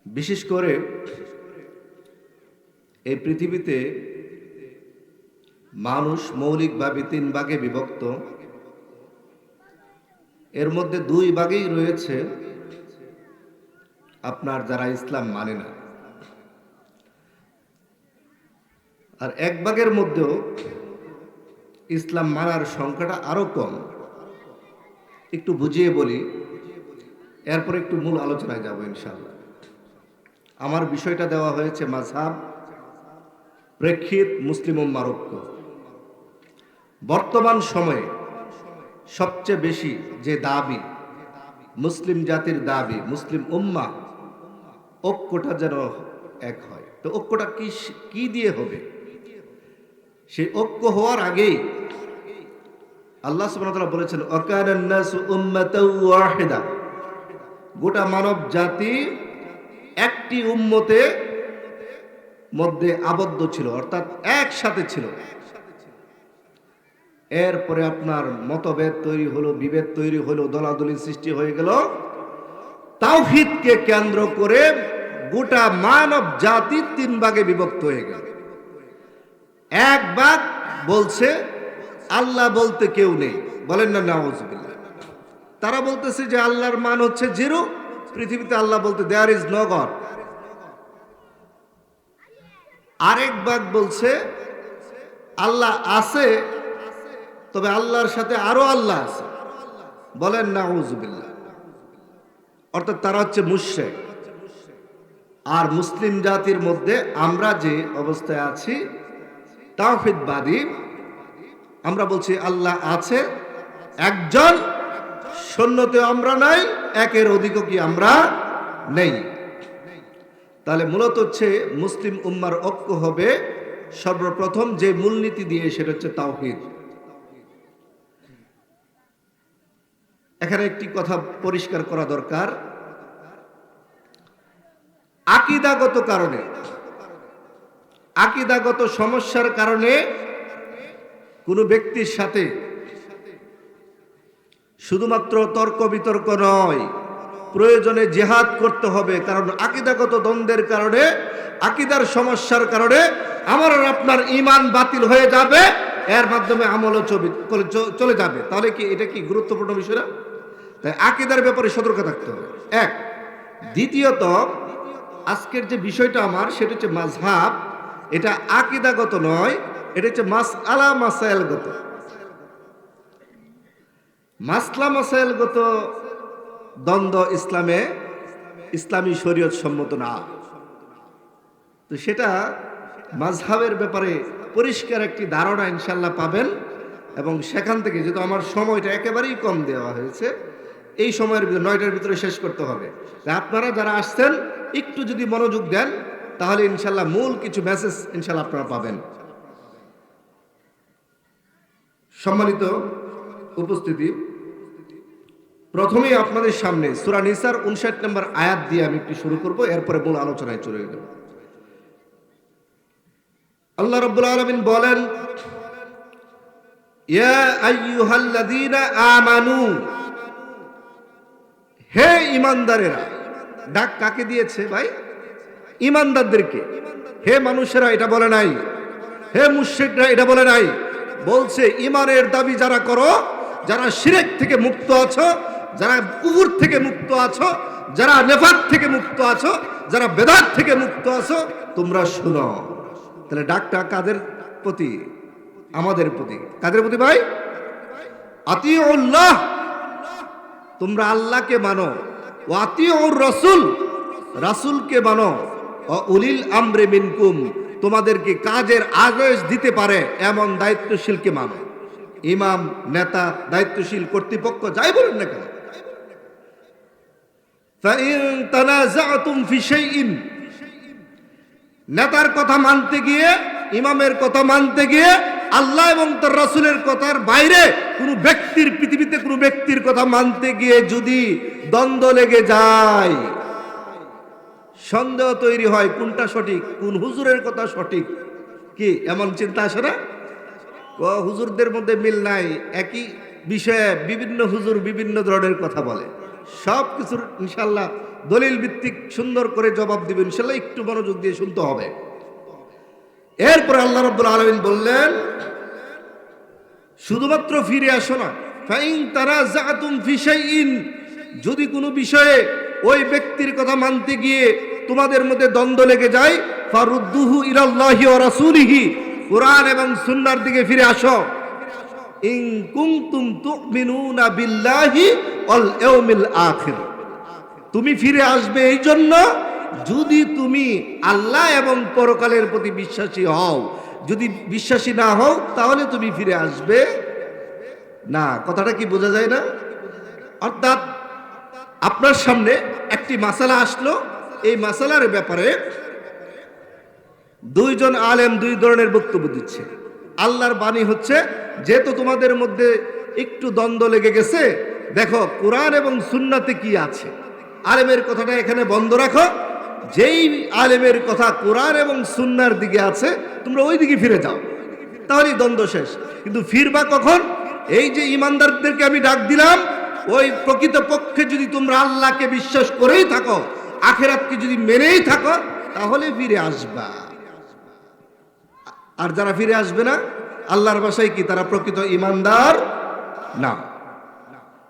বিশেষ করে এই পৃথিবীতে মানুষ মৌলিকভাবে তিন ভাগে বিভক্ত। এর মধ্যে দুই ভাগেই রয়েছে আপনার যারা ইসলাম মানে না, আর এক ভাগের মধ্যেও ইসলাম মানার সংখ্যাটা আরো কম। একটু বুঝিয়ে বলি, এরপর একটু মূল আলোচনায় যাব ইনশাআল্লাহ। আমার বিষয়টা দেওয়া হয়েছে মাযহাব, প্রেক্ষিত, মুসলিম উম্মার ঐক্য। বর্তমান সময়ে সবচেয়ে বেশি যে দাবি, মুসলিম জাতির দাবি, মুসলিম উম্মাহ ঐক্যটা যেন এক হয়। তো ঐক্যটা কি দিয়ে হবে? সেই ঐক্য হওয়ার আগেই আল্লাহ সুবহানাহু ওয়া তাআলা বলেছেন, ওয়াকানান নাসু উম্মাতাও ওয়াহিদা, গোটা মানব জাতি একটি উম্মতে মধ্যে আবদ্ধ ছিল, অর্থাৎ একসাথে ছিল। এরপরে আপনার মতভেদ তৈরি হলো, বিভেদ তৈরি হলো, দলাদলি সৃষ্টি হয়ে গেল। তাওহীদকে কেন্দ্র করে গোটা মানব জাতি তিন ভাগে বিভক্ত হয়ে গেল। এক ভাগ বলছে আল্লাহ বলতে কেউ নেই, বলেন না নাউজুবিল্লাহ। তারা বলতেছে যে আল্লাহর মান হচ্ছে জিরো, পৃথিবীতে আল্লাহ বলতে দেয়ার ইজ নো গড। আরেক ভাগ বলছে আল্লাহ আছে, তবে আল্লাহর সাথে আরো আল্লাহ আছে, বলেন নাউজুবিল্লাহ। অর্থাৎ তারা হচ্ছে মুশরিক। আর মুসলিম জাতির মধ্যে আমরা যে অবস্থায় আছি, তাওহীদবাদী, আমরা বলছি আল্লাহ আছে একজন, শূন্যতে আমরা নাই, একের অধিকও কি আমরা নেই। তাহলে মূলত হচ্ছে মুসলিম উম্মার ঐক্য হবে সর্বপ্রথম যে মূলনীতি দিয়ে, সেটা হচ্ছে তাওহীদ। এখানে একটি কথা পরিষ্কার করা দরকার। আকীদাগত কারণে, আকীদাগত সমস্যার কারণে কোনো ব্যক্তির সাথে শুধুমাত্র তর্ক বিতর্ক নয়, প্রয়োজনে জিহাদ করতে হবে। কারণ আকীদাগত দ্বন্দ্বের কারণে, আকীদার সমস্যার কারণে আমার আর আপনার ঈমান বাতিল হয়ে যাবে, এর মাধ্যমে আমলও চলে যাবে। তাহলে কি এটা কি গুরুত্বপূর্ণ বিষয় না? তাই আকীদার ব্যাপারে সতর্ক থাকতে হবে, এক। দ্বিতীয়ত, আজকের যে বিষয়টা আমার, সেটা হচ্ছে মাযহাব। এটা আকীদাগত নয়, এটা হচ্ছে মাসআলা মাসাইলগত। মাসলা মাসাইলগত দ্বন্দ্ব ইসলামে, ইসলামী শরীয়ত সম্মত না। তো সেটা মাযহাবের ব্যাপারে পরিষ্কার একটি ধারণা ইনশাআল্লাহ পাবেন। এবং সেখান থেকে, যেহেতু আমার সময়টা একেবারেই কম দেওয়া হয়েছে, এই সময়ের ভিতরে 9টার ভিতরে শেষ করতে হবে। আপনারা যারা আসছেন একটু যদি মনোযোগ দেন, তাহলে ইনশাআল্লাহ মূল কিছু মেসেজ ইনশাআল্লাহ আপনারা পাবেন। সম্মানিত উপস্থিতি, প্রথমেই আপনাদের সামনে সূরা নিসার 59 নম্বর আয়াত দিয়ে আমি একটু শুরু করব, এরপরে মূল আলোচনায় চলে যাব। আল্লাহ রাব্বুল আলামিন বলেন, ইয়া আইয়ুহাল্লাযীনা আমানু, হে ঈমানদারেরা। ডাক কাকে দিয়েছে ভাই? ঈমানদারদেরকে। হে মানুষেরা এটা বলে নাই, হে মুশরিকরা এটা বলে নাই। বলছে ঈমানের দাবি যারা করো, যারা শিরক থেকে মুক্ত আছো, যারা কুফর থেকে মুক্ত আছো, যারা নেফাক থেকে মুক্ত আছো, যারা বেদাত থেকে মুক্ত আছো, তোমরা শুনো। তাহলে ডাকটা কাদের প্রতি? আমাদের প্রতি। কাদের প্রতি ভাই? আতিউল্লাহ, তোমরা আল্লাহকে মানো। ওয়া আতিউর রাসূল, রাসূলকে মানো। ওয়া উলিল আমরি মিনকুম, তোমাদেরকে কাজের আদেশ দিতে পারে এমন দায়িত্বশীলকে মানো। ইমাম, নেতা, দায়িত্বশীল, কর্তৃপক্ষ, যাই বলেন না কেন। ফাইন তানাযাতুম ফি শাইইন, নেতার কথা মানতে গিয়ে, ইমামের কথা মানতে গিয়ে, আল্লাহ এবং তার রাসূলের কথার বাইরে কোনো ব্যক্তির, পৃথিবীতে কোনো ব্যক্তির কথা মানতে গিয়ে যদি দ্বন্দ্ব লেগে যায়, সন্দেহ তৈরি হয় কোনটা সঠিক, কোন হুজুরের কথা সঠিক, কি এমন চিন্তা আসে না? হুজুরদের মধ্যে মিল নাই, একই বিষয়ে বিভিন্ন হুজুর বিভিন্ন ধরনের কথা বলে। সব কিছুর ইনশাল্লাহ দলিল ভিত্তিক সুন্দর করে জবাব দিবেন ইনশাল্লাহ, একটু মনোযোগ দিয়ে শুনতে হবে। এরপর আল্লাহ রাব্বুল আলামিন বললেন, শুধুমাত্র ফিরে আসো না, ফাইন তারাজাতুম ফি শাইইন, যদি কোনো বিষয়ে ওই ব্যক্তির কথা মানতে গিয়ে তোমাদের মধ্যে দ্বন্দ্ব লেগে যায়, ফারুদ্দুহু ইলাল্লাহি ওয়া রাসূলিহি, কুরআন এবং সুন্নাহর দিকে ফিরে আসো। ইন কুনতুম তুমিনুনা বিল্লাহি ওয়াল ইয়াউমিল আখির, তুমি ফিরে আসবে এই জন্য যদি তুমি আল্লাহ এবং পরকালের প্রতি বিশ্বাসী হও। যদি বিশ্বাসী না হও তাহলে তুমি ফিরে আসবে না। কথাটা কি বোঝা যায় না? অর্থাৎ আপনার সামনে একটি মাসালা আসলো, এই মাসালার ব্যাপারে দুইজন আলেম দুই ধরনের বক্তব্য দিচ্ছে। আল্লাহর বাণী হচ্ছে, যেহেতু তোমাদের মধ্যে একটু দ্বন্দ্ব লেগে গেছে, দেখো কোরআন এবং সুন্নাতে কি আছে। আলেমের কথাটা এখানে বন্ধ রাখো, যেই আলেমের কথা কোরআন এবং সুন্নার দিকে আছে তোমরা ওই দিকে ফিরে যাও, তাহলেই দ্বন্দ্ব শেষ। কিন্তু ফিরবা কখন? এই যে ইমানদারদেরকে আমি ডাক দিলাম, ওই প্রকৃত পক্ষে যদি তোমরা আল্লাহকে বিশ্বাস করেই থাকো, আখিরাতকে যদি মেনেই থাকো, তাহলে ফিরে আসবা। আর যারা ফিরে আসবে না, আল্লাহর ভাষায় কি, তারা প্রকৃত ইমানদার না।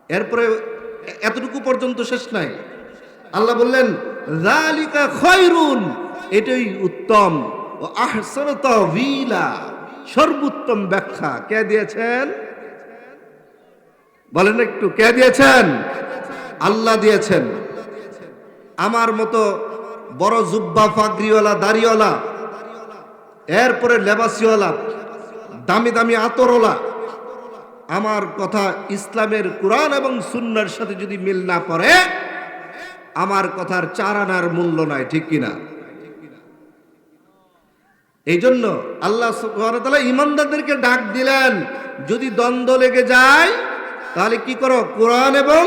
এরপরে এতটুকু পর্যন্ত শেষ নাই, আল্লাহ বললেন যালিকা খায়রুন, এটাই উত্তম, ও আহসানু তাওয়িলা, সর্বোত্তম ব্যাখ্যা। কে দিয়েছেন বলেন একটু, কে দিয়েছেন? আল্লাহ দিয়েছেন। আমার মতো বড় জুব্বা ফাগরিওয়ালা দাড়িওয়ালা, এরপরে লেবাসিওয়ালা, দামি দামি আতরওয়ালা, আমার কথা ইসলামের কোরআন এবং সুন্নাহর সাথে যদি মিল না করে, আমার কথার চার আনার মূল্য নাই, ঠিক কিনা? এই জন্য আল্লাহ সুবহানাহু ওয়া তাআলা ইমানদারদেরকে ডাক দিলেন, যদি দ্বন্দ্ব লেগে যায় তাহলে কি করো, কোরআন এবং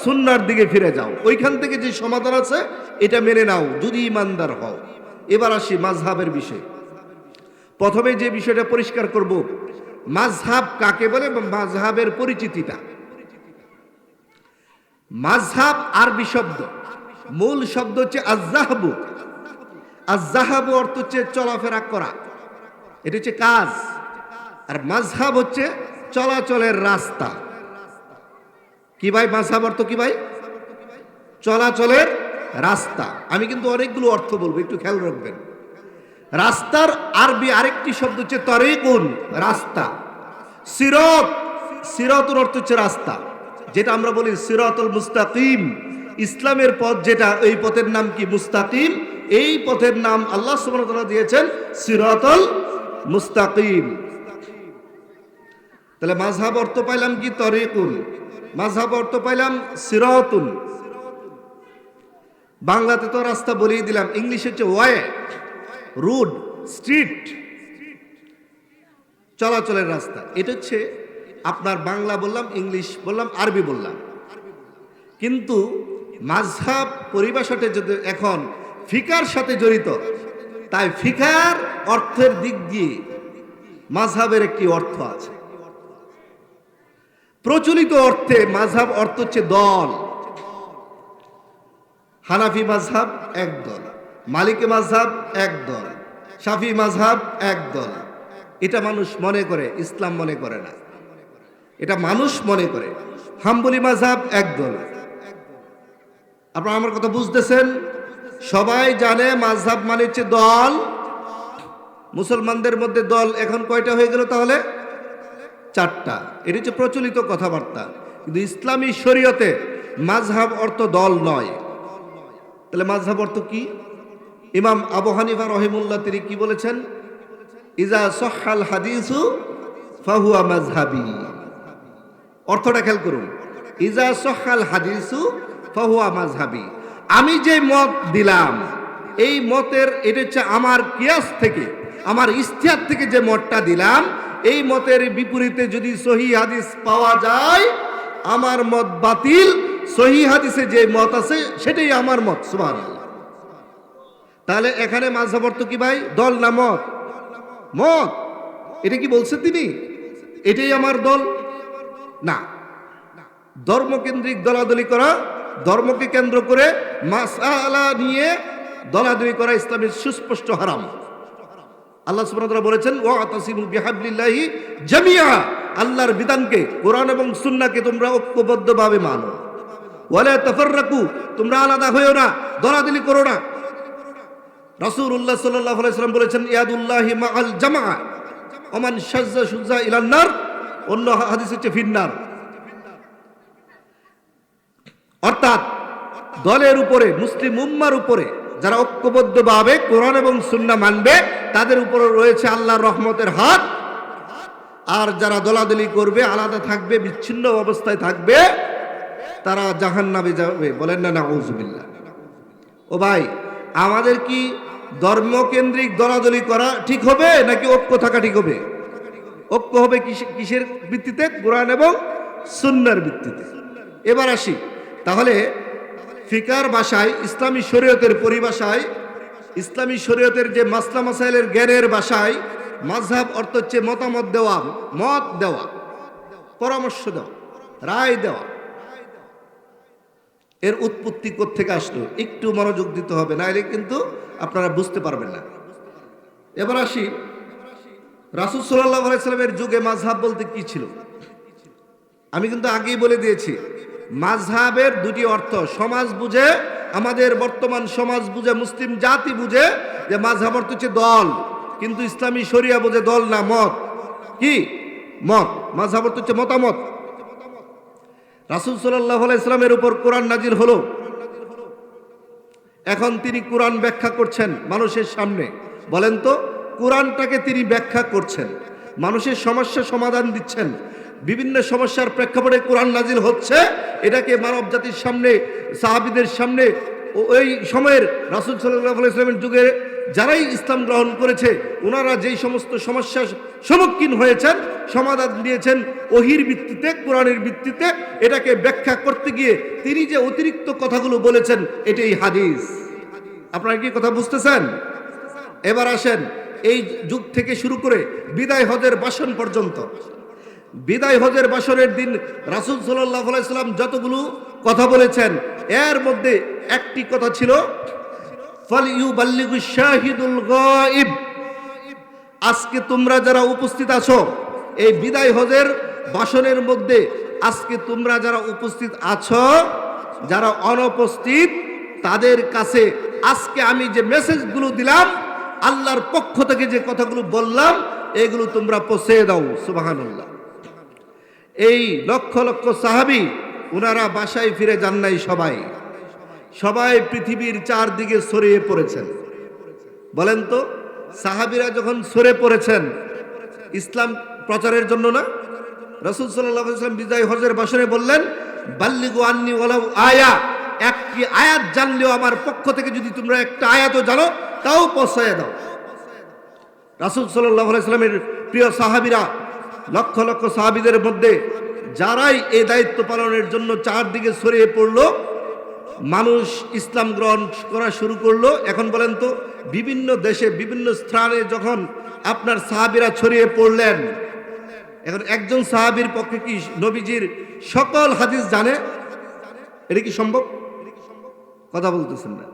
সুন্নাহর দিকে ফিরে যাও, ওইখান থেকে যে সমাধান আছে এটা মেনে নাও যদি ইমানদার হও। এবার আসি মাযহাবের বিষয়। প্রথমে যে বিষয়টা পরিষ্কার করব, মাযহাব কাকে বলে এবং মাযহাবের পরিচিতিটা। মাযহাব আরবি শব্দ, মূল শব্দ হচ্ছে আয-যাহবু। আয-যাহবু অর্থ হচ্ছে চলাফেরা করা, এটা হচ্ছে কাজ। আর মাযহাব হচ্ছে চলাচলের রাস্তা। কি ভাই, মাযহাব অর্থ কি ভাই? চলাচলের রাস্তা। আমি কিন্তু অনেকগুলো অর্থ বলবো, একটু খেয়াল রাখবেন। রাস্তার আরবি আরেকটি শব্দ হচ্ছে তরিকুন, রাস্তা। সিরাত, সিরাতুর অর্থ হচ্ছে রাস্তা, যেটা আমরা বলি সিরাতুল মুস্তাকিম, ইসলামের পথ যেটা, এই পথের নাম কি? মুস্তাকিম। এই পথের নাম আল্লাহ সুবহানাহু ওয়া তাআলা দিয়েছেন সিরাতুল মুস্তাকিম। তাহলে মাযহাব অর্থ পাইলাম কি? তরিকুন। মাযহাব অর্থ পাইলাম সিরাতুন। বাংলাতে তো রাস্তা বলেই দিলাম, ইংলিশে হচ্ছে ওয়ে, রোড, স্ট্রিট, চলাচলের রাস্তা। এটা হচ্ছে আপনার বাংলা বললাম, ইংলিশ বললাম, আরবি বললাম। কিন্তু মাযহাব পরিভাষাটা যদি এখন ফিকার সাথে জড়িত, তাই ফিকার অর্থের দিক দিয়ে মাযহাবের একটি অর্থ আছে। প্রচলিত অর্থে মাযহাব অর্থ হচ্ছে দল। হানাফি মাযহাব এক দল, মালিকি মাযহাব এক দল, শাফি মাযহাব এক দল। এটা মানুষ মনে করে, ইসলাম মনে করে না, এটা মানুষ মনে করে। হাম্বলি মাযহাব এক দল। আপনারা আমার কথা বুঝতেছেন? সবাই জানে মাযহাব মানে হচ্ছে দল। মুসলমানদের মধ্যে দল এখন কয়টা হয়ে গেল তাহলে? চারটা। এটা হচ্ছে প্রচলিত কথাবার্তা, কিন্তু ইসলামী শরীয়তে মাযহাব অর্থ দল নয়। তাহলে মাযহাব অর্থ কি? ইমাম আবু হানিফা রহিমাহুল্লাহ তিনি কি বলেছেন? ইজা সহহাল হাদিসু ফাহুয়া মাযহাবি। অর্থটা খেয়াল করুন, ইজা সহহাল হাদিসু ফাহুয়া মাযহাবি। আমি যে মত দিলাম, এই মতের, এটা হচ্ছে আমার কিয়াস থেকে, আমার ইজতিহাদ থেকে যে মতটা দিলাম, এই মতের বিপরীতে যদি সহিহ হাদিস পাওয়া যায়, আমার মত বাতিল। সহিহ হাদিসে যে মত আছে সেটাই আমার মত। সুবহানাল্লাহ। তাহলে এখানে মাযহাব অর্থ কি ভাই? দল না মত? মত। এটা কি বলছে তিনি এটাই আমার দল? না, ধর্মকেন্দ্রিক দলাদলি করা ধর্মকে কেন্দ্র করে মাসআলা নিয়ে দলাদলি করা ইসলামের সুস্পষ্ট হারাম। আল্লাহ সুবহানাহু ওয়া তাআলা বলেছেন ওয়াতাসিমু বিহাবলিল্লাহি জামিআ, আল্লাহর বিধানকে কোরআন এবং সুন্নাহকে তোমরা ঐক্যবদ্ধভাবে মানো। ওয়ালা তাফাররাকু, তোমরা আলাদা হয়ো না, দলাদলি করো না। রাসূলুল্লাহ সাল্লাল্লাহু আলাইহি ওয়াসাল্লাম বলেছেন ইয়াদুল্লাহি মাআল জামাআ ওমান শাজ্জা শুজ্জা ইলান নার, অন্য হাদিস হচ্ছে ফিন্নার। অর্থাৎ দলের উপরে, মুসলিম উম্মার উপরে যারা ঐক্যবদ্ধভাবে কোরআন এবং সুন্নাহ মানবে তাদের উপরে রয়েছে আল্লাহর রহমতের হাত। আর যারা দলাদলি করবে, আলাদা থাকবে, বিচ্ছিন্ন অবস্থায় থাকবে, তারা জাহান্নামে যাবে। বলেন না নাউযুবিল্লাহ। ও ভাই, আমাদের কি ধর্মকেন্দ্রিক দলাদলি করা ঠিক হবে নাকি ঐক্য থাকা ঠিক হবে? ঐক্য হবে কিসের ভিত্তিতে? কোরআন এবং সুন্নাহর ভিত্তিতে। এবার আসি তাহলে ফিকার ভাষায়, ইসলামী শরীয়তের পরিভাষায়, ইসলামী শরীয়তের যে মাসলা মাসাইলের জ্ঞানের ভাষায় মাযহাব অর্থ হচ্ছে মতামত দেওয়া, মত দেওয়া, পরামর্শ দেওয়া, রায় দেওয়া। এর উৎপত্তি কোত্থেকে আসলো একটু মনোযোগ দিতে হবে, নাইলে কিন্তু আপনারা বুঝতে পারবেন না। এবার আসি রাসূল সাল্লাল্লাহু আলাইহি সাল্লামের যুগে মাযহাব বলতে কি ছিল। আমি কিন্তু আগেই বলে দিয়েছি, মাযহাবের দুটি অর্থ। সমাজ বুঝে, আমাদের বর্তমান সমাজ বুঝে, মুসলিম জাতি বুঝে যে মাযহাব অর্থ হচ্ছে দল, কিন্তু ইসলামী শরিয়া বুঝে দল না, মত। কি মত? মাযহাব অর্থ হচ্ছে মতামত। রাসূল সাল্লাল্লাহু আলাইহি সাল্লামের উপর কোরআন নাজিল হলো, এখন তিনি কোরআন ব্যাখ্যা করছেন মানুষের সামনে। বলেন তো, কোরআনটাকে তিনি ব্যাখ্যা করছেন, মানুষের সমস্যা সমাধান দিচ্ছেন, বিভিন্ন সমস্যার প্রেক্ষাপটে কোরআন নাজিল হচ্ছে। এটাকে মানব জাতির সামনে, সাহাবীদের সামনে, ওই সময়ের রাসূল সাল্লাল্লাহু আলাইহি ওয়াসাল্লামের যুগে যারাই ইসলাম গ্রহণ করেছে, ওনারা যেই সমস্ত সমস্যার সম্মুখীন হয়েছেন, সমাধান দিয়েছেন ওহির ভিত্তিতে, কোরআনের ভিত্তিতে। এটাকে ব্যাখ্যা করতে গিয়ে তিনি যে অতিরিক্ত কথাগুলো বলেছেন, এটাই হাদিস। আপনারা কি কথা বুঝতেছেন? এবার আসেন, এই যুগ থেকে শুরু করে বিদায় হজের ভাষণ পর্যন্ত, বিদায় হজের ভাষণের দিন রাসূল সাল্লাল্লাহু আলাইহি ওয়াসাল্লাম যতগুলো কথা বলেছেন, এর মধ্যে একটি কথা ছিল ফালিয়ুবাল্লিগুশ শাহিদুল গায়ব। আজকে তোমরা যারা উপস্থিত আছো এই বিদায় হজের ভাষণের মধ্যে, আজকে তোমরা যারা উপস্থিত আছো, যারা অনুপস্থিত তাদের কাছে আজকে আমি যে মেসেজগুলো দিলাম, আল্লাহর পক্ষ থেকে যে কথাগুলো বললাম, এগুলো তোমরা পৌঁছে দাও। সুবহানাল্লাহ। এই লক্ষ লক্ষ সাহাবী, ওনারা বাসায় ফিরে যান নাই, সবাই পৃথিবীর চারদিকে ছড়িয়ে পড়েছেন। বলেন তো, সাহাবীরা যখন ছড়ে পড়েছেন ইসলাম প্রচারের জন্য না, রাসূল সাল্লাল্লাহু আলাইহি ওয়াসাল্লাম বিদায় হজের ভাষণে বললেন বাল্লিগু আন্নি ওয়ালাউ আয়া, একটি আয়াত জানলেও আমার পক্ষ থেকে যদি তোমরা একটা আয়াতও জানো তাও পৌঁছায় দাও। রাসূল সাল্লাল্লাহু আলাইহি ওয়াসাল্লামের প্রিয় সাহাবীরা, লক্ষ লক্ষ সাহাবীদের মধ্যে যারাই এই দায়িত্ব পালনের জন্য চারদিকে ছড়িয়ে পড়লো, মানুষ ইসলাম গ্রহণ করা শুরু করলো। এখন বলেন তো, বিভিন্ন দেশে, বিভিন্ন স্থানে যখন আপনার সাহাবীরা ছড়িয়ে পড়লেন, এখন একজন সাহাবীর পক্ষে কি নবীজির সকল হাদিস জানে? এটা কি সম্ভব? কথা বলতেছেন না,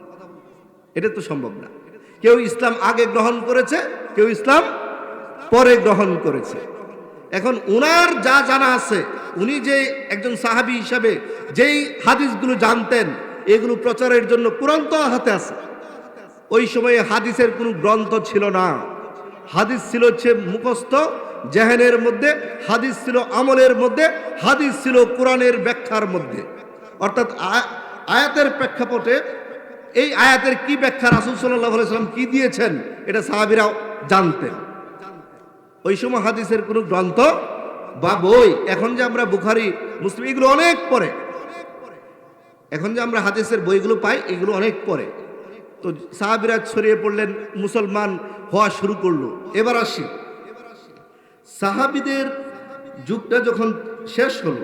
এটা তো সম্ভব না। কেউ ইসলাম আগে গ্রহণ করেছে, কেউ ইসলাম পরে গ্রহণ করেছে। এখন উনার যা জানা আছে, উনি যে একজন সাহাবী হিসাবে যেই হাদিসগুলো জানতেন, এগুলো প্রচারের জন্য কোরআন তো হাতে আছে। ওই সময়ে হাদিসের কোনো গ্রন্থ ছিল না, হাদিস ছিল হচ্ছে মুখস্থ জেহেনের মধ্যে, হাদিস ছিল আমলের মধ্যে, হাদিস ছিল কোরআনের ব্যাখ্যার মধ্যে। অর্থাৎ আয়াতের প্রেক্ষাপটে এই আয়াতের কি ব্যাখ্যা রাসূল সাল্লাল্লাহু আলাইহি ওয়াসাল্লাম কি দিয়েছেন, এটা সাহাবীরাও জানতেন। ওই সময় হাদিসের কোনো গ্রন্থ বা বই, এখন যে আমরা বুখারী, মুসলিম, এগুলো অনেক পরে, এখন যে আমরা হাদিসের বইগুলো পাই, এগুলো অনেক পরে। তো সাহাবীরা ছড়িয়ে পড়লেন, মুসলমান হওয়া শুরু করলো। এবার আসি, সাহাবীদের যুগটা যখন শেষ হলো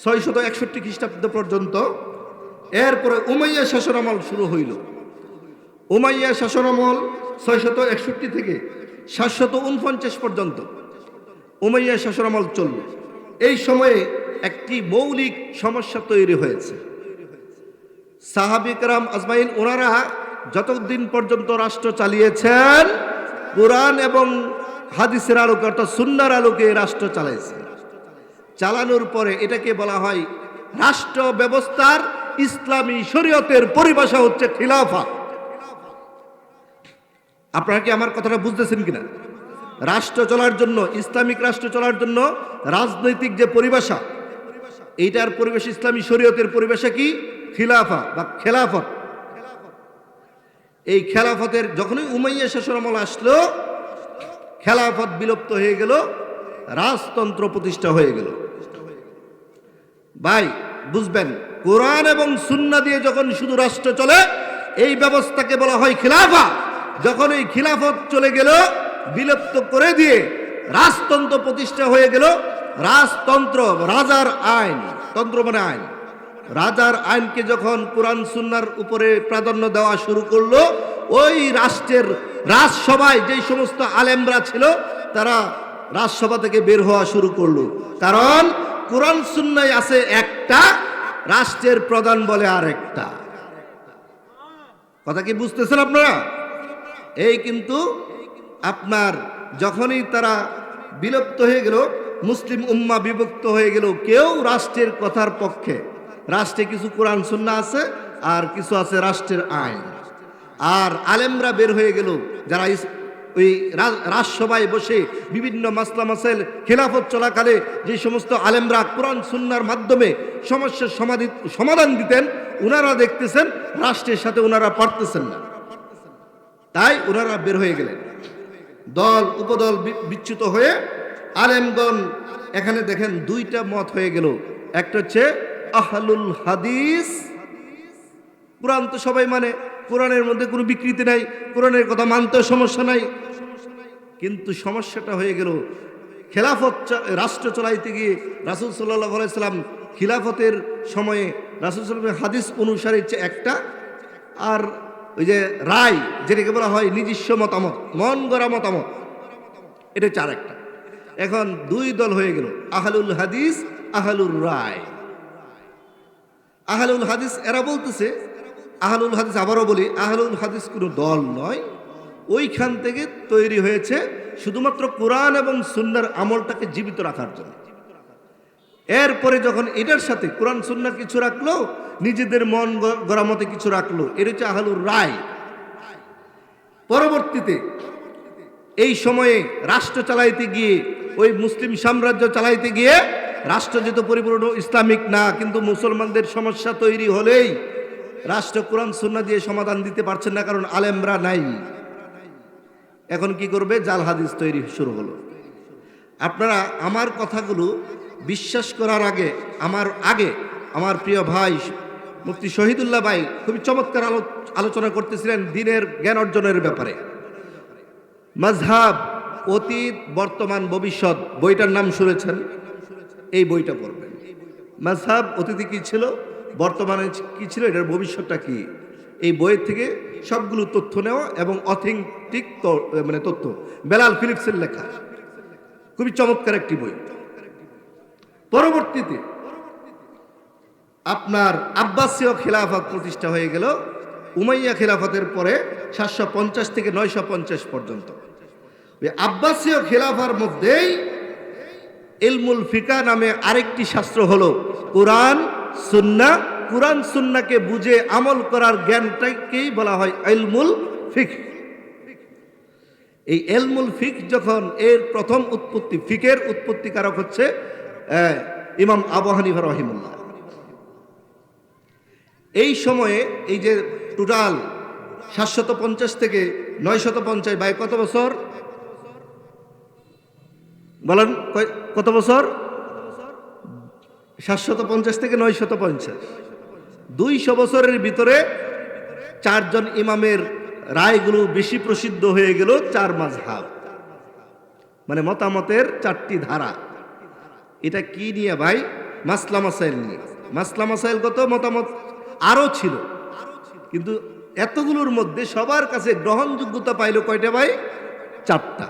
661 খ্রিস্টাব্দ পর্যন্ত, এরপরে উমাইয়া শাসনামল শুরু হইল। উমাইয়া শাসনামল 661 থেকে 749 পর্যন্ত উমাইয়া শাসনামল চলল। এই সময়ে একটি মৌলিক সমস্যা তৈরি হয়েছে। সাহাবী কেরাম আজমাইন ওনারা যতদিন পর্যন্ত রাষ্ট্র চালিয়েছেন কুরআন এবং হাদিসের আলোকে অর্থাৎ সুন্নাহর আলোকে রাষ্ট্র চালাইছে। চালানোর পরে এটাকে বলা হয় রাষ্ট্র ব্যবস্থার ইসলামী শরীয়তের পরিভাষা হচ্ছে খিলাফা। আপনারা কি আমার কথাটা বুঝতেছেন কিনা? রাষ্ট্র চলার জন্য, ইসলামিক রাষ্ট্র চলার জন্য রাজনৈতিক যে পরিভাষা, এইটার পরিবেশ ইসলামী শরীয়তের পরিভাষা কি? খিলাফা বা খেলাফত। এই খেলাফতের যখনই উমাইয়া শাসন আমল আসলো, খেলাফত বিলুপ্ত হয়ে গেল, রাজতন্ত্র প্রতিষ্ঠা হয়ে গেল। ভাই বুঝবেন, কোরআন এবং সুন্নাহ দিয়ে যখন শুধু রাষ্ট্র চলে, এই ব্যবস্থাকে বলা হয় খিলাফা। যখন এই খিলাফত চলে গেল, বিলুপ্ত করে দিয়ে রাজতন্ত্র প্রতিষ্ঠা হয়ে গেল। রাজতন্ত্র, রাজার আইন, তন্ত্র মানে আইন, রাজার আইনকে যখন কোরআন সুন্নাহর উপরে প্রাধান্য দেওয়া শুরু করলো, ওই রাষ্ট্রের রাজসভায় যেই সমস্ত আলেমরা ছিল তারা রাজসভা থেকে বের হওয়া শুরু করলো। কারণ কোরআন সুন্নাহয় আছে একটা, রাষ্ট্রের প্রধান বলে আরেকটা। কথা কি বুঝতেছেন আপনারা? এই কিন্তু আপনার যখনই তারা বিলুপ্ত হয়ে গেল, মুসলিম উম্মাহ বিভক্ত হয়ে গেল, কেউ রাষ্ট্রের কথার পক্ষে। রাষ্ট্রে কিছু কোরআন সুন্নাহ আছে আর কিছু আছে রাষ্ট্রের আইন। আর আলেমরা বের হয়ে গেল, যারা ওই রাজসভায় বসে বিভিন্ন মাসলা মাসাইল খেলাফত চলাকালে যে সমস্ত আলেমরা কোরআন সুন্নাহর মাধ্যমে সমস্যার সমাধান দিতেন, ওনারা দেখতেছেন রাষ্ট্রের সাথে ওনারা পারতেছেন না, তাই ওনারা বের হয়ে গেলেন। দল উপদল বিচ্যুত হয়ে আলেমগণ এখানে দেখেন দুইটা মত হয়ে গেল। একটা হচ্ছে আহলুল হাদিস, কোরআন তো সবাই মানে, কোরআনের মধ্যে কোনো বিকৃতি নাই, কোরআনের কথা মানতেও সমস্যা নাই। কিন্তু সমস্যাটা হয়ে গেল খেলাফত রাষ্ট্র চলাইতে গিয়ে রাসূল সাল্লাল্লাহু আলাইহি সাল্লাম খিলাফতের সময়ে রাসূল সাল্লাল্লাহু আলাইহি ওয়াসাল্লাম হাদিস অনুসারে হচ্ছে একটা, আর ওই যে রায় যেটাকে বলা হয় নিজস্ব মতামত, মন গড়া মতামত, এটা হচ্ছে আরেকটা। এখন দুই দল হয়ে গেল, আহলুল হাদিস, আহলুর রায়। আহলুল হাদিস এরা বলতেছে, আহলুল হাদিস, আবারও বলি, আহলুল হাদিস কোনো দল নয়, ওইখান থেকে তৈরি হয়েছে শুধুমাত্র কোরআন এবং সুন্নাহর আমলটাকে জীবিত রাখার জন্য। এরপরে যখন এটার সাথে কোরআন সুন্নাহ কিছু রাখলো, নিজেদের মন গড়া মতে কিছু রাখলো, এটা হচ্ছে আহলুর রায়। পরবর্তীতে এই সময়ে রাষ্ট্র চালাইতে গিয়ে, ওই মুসলিম সাম্রাজ্য চালাইতে গিয়ে, রাষ্ট্র যেহেতু পরিপূর্ণ ইসলামিক না, কিন্তু মুসলমানদের সমস্যা তৈরি হলেই রাষ্ট্র কোরআন সুন্নাহ দিয়ে সমাধান দিতে পারছেন না, কারণ আলেমরা নাই। এখন কি করবে? জাল হাদিস তৈরি শুরু হলো। আপনারা আমার কথাগুলো বিশ্বাস করার আগে আমার প্রিয় ভাই মুফতি শহীদুল্লাহ ভাই খুবই চমৎকার আলোচনা করতেছিলেন দ্বীনের জ্ঞান অর্জনের ব্যাপারে। মাযহাব, অতীত, বর্তমান, ভবিষ্যৎ, বইটার নাম শুনেছেন, এই বইটা পড়বেন। মাযহাব অতীতে কি ছিল, বর্তমানে কি ছিল, এটার ভবিষ্যৎটা কি, এই বইয়ের থেকে সবগুলো তথ্য নেওয়া এবং অথেন্টিক মানে তথ্য। বেলাল ফিলিপসের লেখা, খুবই চমৎকার একটি বই। পরবর্তীতে আপনার আব্বাসীয় খিলাফত প্রতিষ্ঠা হয়ে গেল উমাইয়া খিলাফতের পরে 750 থেকে 950 পর্যন্ত। ওই আব্বাসীয় খিলাফার মধ্যেই ইলমুল ফিকা নামে আরেকটি শাস্ত্র হলো কোরআন সুন্নাহ। কোরআন সুন্নাহকে বুঝে আমল করার জ্ঞানটাকেই বলা হয় ইলমুল ফিক। এই ইলমুল ফিক যখন এর প্রথম উৎপত্তি, ফিকের উৎপত্তিকারক হচ্ছে ইমাম আবু হানিফা রাহিমাহুল্লাহ। এই সময়ে এই যে টোটাল 750 থেকে 950, বাই কত বছর বলেন? কত বছর? 750 থেকে 950, 200 বছরের ভিতরে চারজন ইমামের রায়গুলো বেশি প্রসিদ্ধ হয়ে গেল। 4 মাযহাব মানে মতামতের 4টি ধারা। এটা কি নিয়ে ভাই? মাসলা মাসাইল নিয়ে। মাসলা মাসাইলগত মতামত আরও ছিল, কিন্তু এতগুলোর মধ্যে সবার কাছে গ্রহণযোগ্যতা পাইল কয়টা ভাই? 4টা।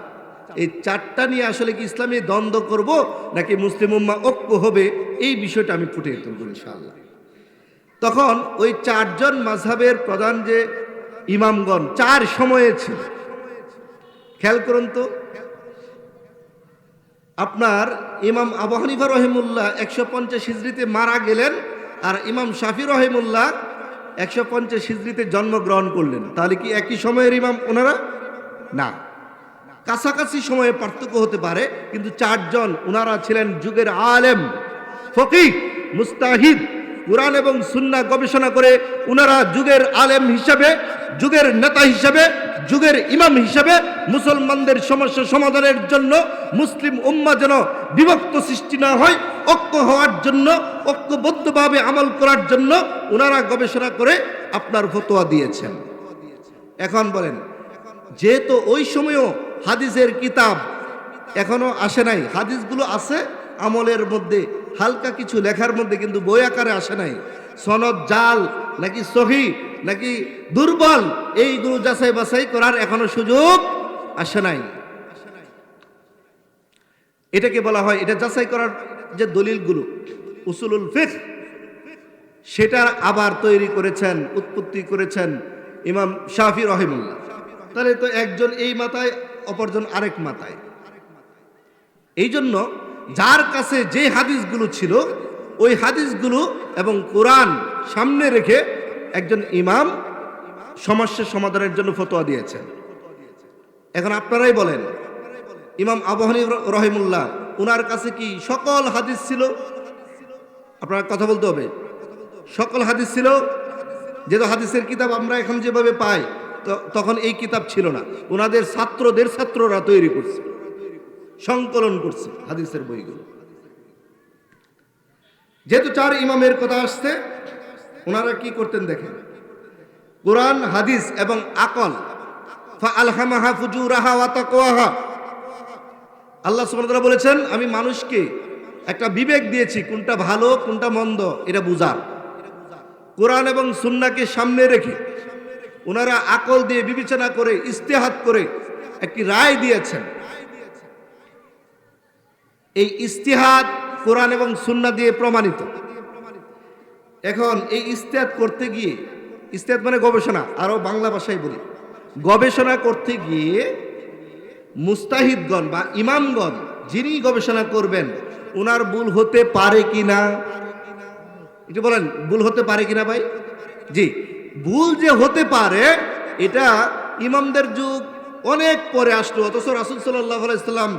এই 4টা নিয়ে আসলে কি ইসলামী দ্বন্দ্ব করব নাকি মুসলিম উম্মাহ ঐক্য হবে, এই বিষয়টা আমি ফুটিয়ে তুলব ইনশাআল্লাহ। তখন ওই চারজন মাযহাবের প্রধান যে ইমামগণ চার সময়ে ছিল। খেয়াল করুন তো, আপনার ইমাম আবু হানিফা রহিমুল্লাহ 150 হিজরিতে মারা গেলেন, আর ইমাম শাফি রহিমুল্লাহ 150 হিজরিতে জন্মগ্রহণ করলেন। তাহলে কি একই সময়ের ইমাম ওনারা? না, কাছাকাছি সময়ে পার্থক্য হতে পারে, কিন্তু চারজন ওনারা ছিলেন যুগের আলেম, ফকিহ, মুস্তাহিদ, কুরআন এবং সুন্নাহ গবেষণা করে ওনারা যুগের আলেম হিসাবে, যুগের নেতা হিসাবে, যুগের ইমাম হিসাবে মুসলমানদের সমস্যা সমাধানের জন্য, মুসলিম উম্মাহ যেন বিভক্ত সৃষ্টি না হয়, ঐক্য হওয়ার জন্য, ঐক্যবদ্ধভাবে আমল করার জন্য ওনারা গবেষণা করে আপনার ফতোয়া দিয়েছেন। এখন বলেন, যেহেতু ওই সময়ও হাদিসের কিতাব এখনো আসে নাই, হাদিসগুলো আছে আমলের মধ্যে, হালকা কিছু লেখার মধ্যে, কিন্তু বই আকারে আসে নাই। সনদ জাল নাকি সহি নাকি দুর্বল, এইগুলো যাচাই বাছাই করার এখনো সুযোগ আসে নাই। এটাকে বলা হয়, এটা যাচাই করার যে দলিলগুলো উসুলুল ফিকহ, সেটা আবার তৈরি করেছেন, উৎপত্তি করেছেন ইমাম শাফি রহিমুল্লাহ। তাহলে তো একজন এই মাথায়, অপরজন আরেক মাথায়। এই জন্য যার কাছে যে হাদিসগুলো ছিল, ওই হাদিসগুলো এবং কোরআন সামনে রেখে একজন ইমাম সমস্যার সমাধানের জন্য ফতোয়া দিয়েছেন। এখন আপনারাই বলেন, ইমাম আবু হানিফা রহিমুল্লাহ ওনার কাছে কি সকল হাদিস ছিল? আপনারা কথা বলতে হবে, সকল হাদিস ছিল? যেহেতু হাদিসের কিতাব আমরা এখন যেভাবে পাই, তখন এই কিতাব ছিল না। ওনাদের ছাত্ররা তৈরি করছে, সংকলন করছে হাদিসের বইগুলো। যেহেতু চার ইমামের কথা আসছে, ওনারা কি করতেন দেখেন, কোরআন, হাদিস এবং আকল, ফাআলহামাহা ফুজুরাহা ওয়া তাকওয়াহা। আল্লাহ সুবহানাহু ওয়া তাআলা বলেছেন, আমি মানুষকে একটা বিবেক দিয়েছি, কোনটা ভালো কোনটা মন্দ এটা বুঝার। কোরআন এবং সুন্নাহকে সামনে রেখে ওনারা আকল দিয়ে বিবেচনা করে, ইজতিহাদ করে একটি রায় দিয়েছেন। এই ইজতিহাদ কোরআন এবং সুন্নাহ দিয়ে প্রমাণিত। এখন এই ইজতিহাদ করতে গিয়ে, ইজতিহাদ মানে গবেষণা, আরো বাংলা ভাষায় বলি, গবেষণা করতে গিয়ে মুস্তাহিদগণ বা ইমামগণ যিনি গবেষণা করবেন, ওনার ভুল হতে পারে কিনা? একটু বলেন, ভুল হতে পারে কিনা ভাই? জি, ভুল যে হতে পারে, এটা ইমামদের যুগ অনেক পরে আসলো। অথচ রাসূল সাল্লাল্লাহু আলাইহি ওয়াসাল্লাম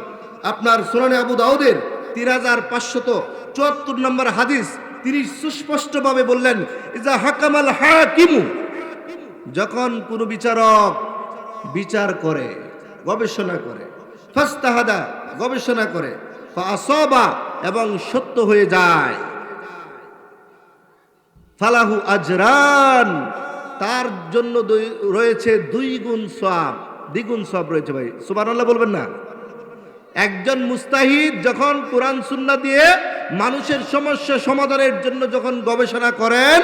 আপনার সুনানে আবু দাউদের 3574 নম্বর হাদিস, তিনি সুস্পষ্টভাবে বললেন, ইজা হাকামাল হাকিমু, যখন কোন বিচারক বিচার করে, গবেষণা করে, ফাস্তাহাদা, গবেষণা করে, ফাআসাবা, এবং সত্য হয়ে যায়, ফালাহু আজরান, তার জন্য রয়েছে 2 গুণ সওয়াব, দ্বিগুণ সওয়াব রয়েছে। ভাই সুবহানাল্লাহ বলবেন না? একজন মুস্তাহিদ যখন কোরআন সুন্নাহ দিয়ে মানুষের সমস্যা সমাধানের জন্য যখন গবেষণা করেন,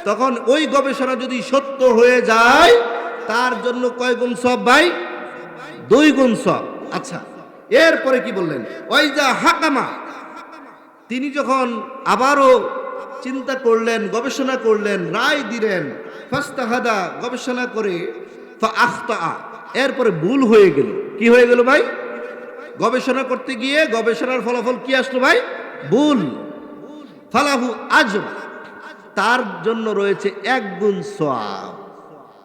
তখন ওই গবেষণা যদি সত্য হয়ে যায়, তার জন্য কয় গুণ সওয়াব ভাই? 2 গুণ সওয়াব। আচ্ছা, এরপরে কি বললেন? ওয়াইজা হাকামা, তিনি যখন আবারও চিন্তা করলেন, গবেষণা করলেন, রায় দিলেন, ফাস্তাহাদা, গবেষণা করে, ফাআখতা, এরপরে ভুল হয়ে গেল। কি হয়ে গেল ভাই? গবেষণা করতে গিয়ে গবেষণার ফলাফল কি আসলো ভাই? ভুল। ফালাহু আজর, তার জন্য রয়েছে 1 গুণ সওয়াব।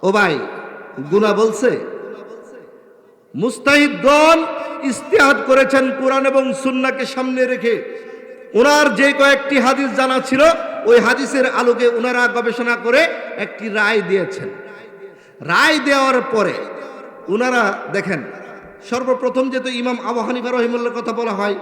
ও ভাই, গুনাহ বলছে? মুস্তাহিদগণ ইজতিহাদ করেছেন কোরআন এবং সুন্নাহকে সামনে রেখে। ওনার যে কয়েকটি হাদিস জানা ছিল, ওই হাদিসের আলোকে ওনারা গবেষণা করে একটি রায় দিয়েছেন। রায় দেওয়ার পরে ওনারা দেখেন, সর্বপ্রথম যেহেতু ইমাম আবু হানিফা রহিমাহুল্লাহর কথা বলা হয়,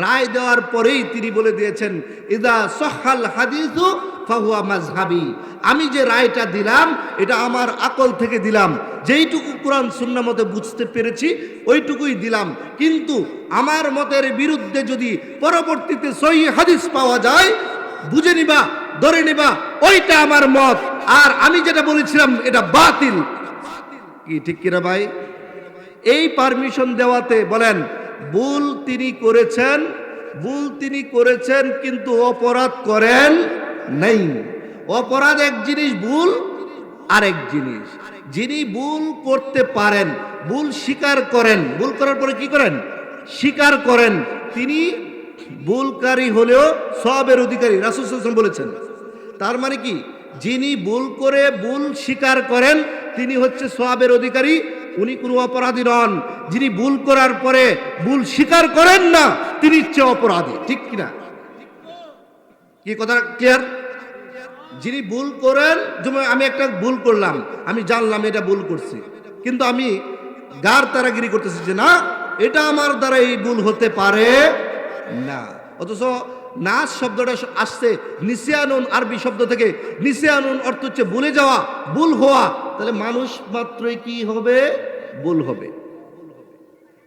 রায় দেওয়ার পরেই তিনি বলে দিয়েছেন, ইদা সহাল হাদিসু ফাহুয়া মাযহাবি, আমি যে রায়টা দিলাম এটা আমার আকল থেকে দিলাম, যেইটুকু কোরআন সুন্নাহ মতে বুঝতে পেরেছি ওইটুকুই দিলাম, কিন্তু আমার মতের বিরুদ্ধে যদি পরবর্তীতে সহিহ হাদিস পাওয়া যায়, বুঝে নিবা, ধরে নিবা, ওইটা আমার মত, আর আমি যেটা বলেছিলাম এটা বাতিল। কি ঠিক কিনা ভাই? এই পারমিশন দেওয়াতে বলেন, ভুল তিনি করেছেন কিন্তু অপরাধ করেন নাই। অপরাধ এক জিনিস, ভুল আরেক জিনিস। যিনি ভুল করতে পারেন, ভুল স্বীকার করেন, ভুল করার পরে কি করেন? স্বীকার করেন, তিনি ভুলকারী হলেও সওয়াবের অধিকারী, রাসূল সাল্লাল্লাহু আলাইহি ওয়াসাল্লাম বলেছেন। তার মানে কি, যিনি ভুল করে ভুল স্বীকার করেন তিনি হচ্ছে সওয়াবের অধিকারী, উনি কোনো অপরাধী নন। যিনি ভুল করার পরে ভুল স্বীকার করেন না তিনি হচ্ছে অপরাধী। ঠিক কিনা? কি কথা ক্লিয়ার? যিনি ভুল করেন, যেমন আমি একটা ভুল করলাম, আমি জানলাম এটা ভুল করছি, কিন্তু আমি গার তারাগিরি করতেছি যে না, এটা আমার দ্বারা এই ভুল হতে পারে না। অথচ নাস শব্দটা আসছে নিসিয়ানুন, আরবি শব্দ থেকে। নিসিয়ানুন অর্থ হচ্ছে ভুলে যাওয়া, ভুল হওয়া। তাহলে মানুষ মাত্রই কি হবে? ভুল হবে।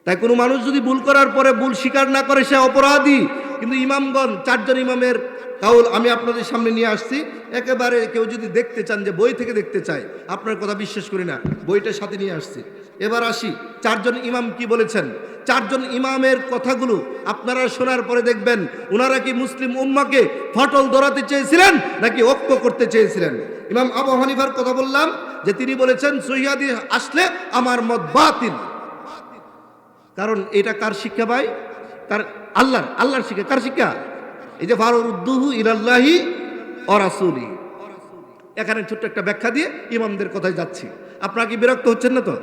তাই কোনো মানুষ যদি ভুল করার পরে ভুল স্বীকার না করে সে অপরাধী। কিন্তু ইমামগণ, 4 জন ইমামের কাউল আমি আপনাদের সামনে নিয়ে আসছি। একেবারে কেউ যদি দেখতে চান, যে বই থেকে দেখতে চাই, আপনার কথা বিশ্বাস করি না, বইটার সাথে নিয়ে আসছি। এবার আসি 4 জন ইমাম কি বলেছেন। 4 জন ইমামের কথাগুলো আপনারা শোনার পরে দেখবেন ওনারা কি মুসলিম উম্মাকে ফাটল ধরাতে চেয়েছিলেন নাকি ঐক্য করতে চেয়েছিলেন। ইমাম আবু হানিফার কথা বললাম, যে তিনি বলেছেন সহিহ হাদিস আসলে আমার মত বাতিল। কারণ এটা কার শিক্ষা ভাই? তার আল্লাহর শিক্ষা। কার শিক্ষা? এই যে ফারুদ্দুহু ইলাল্লাহি ওয়া রাসূলি। এখানে ছোট্ট একটা ব্যাখ্যা দিয়ে ইমামদের কথায় যাচ্ছি। আপনারা কি বিরক্ত হচ্ছেন না তো?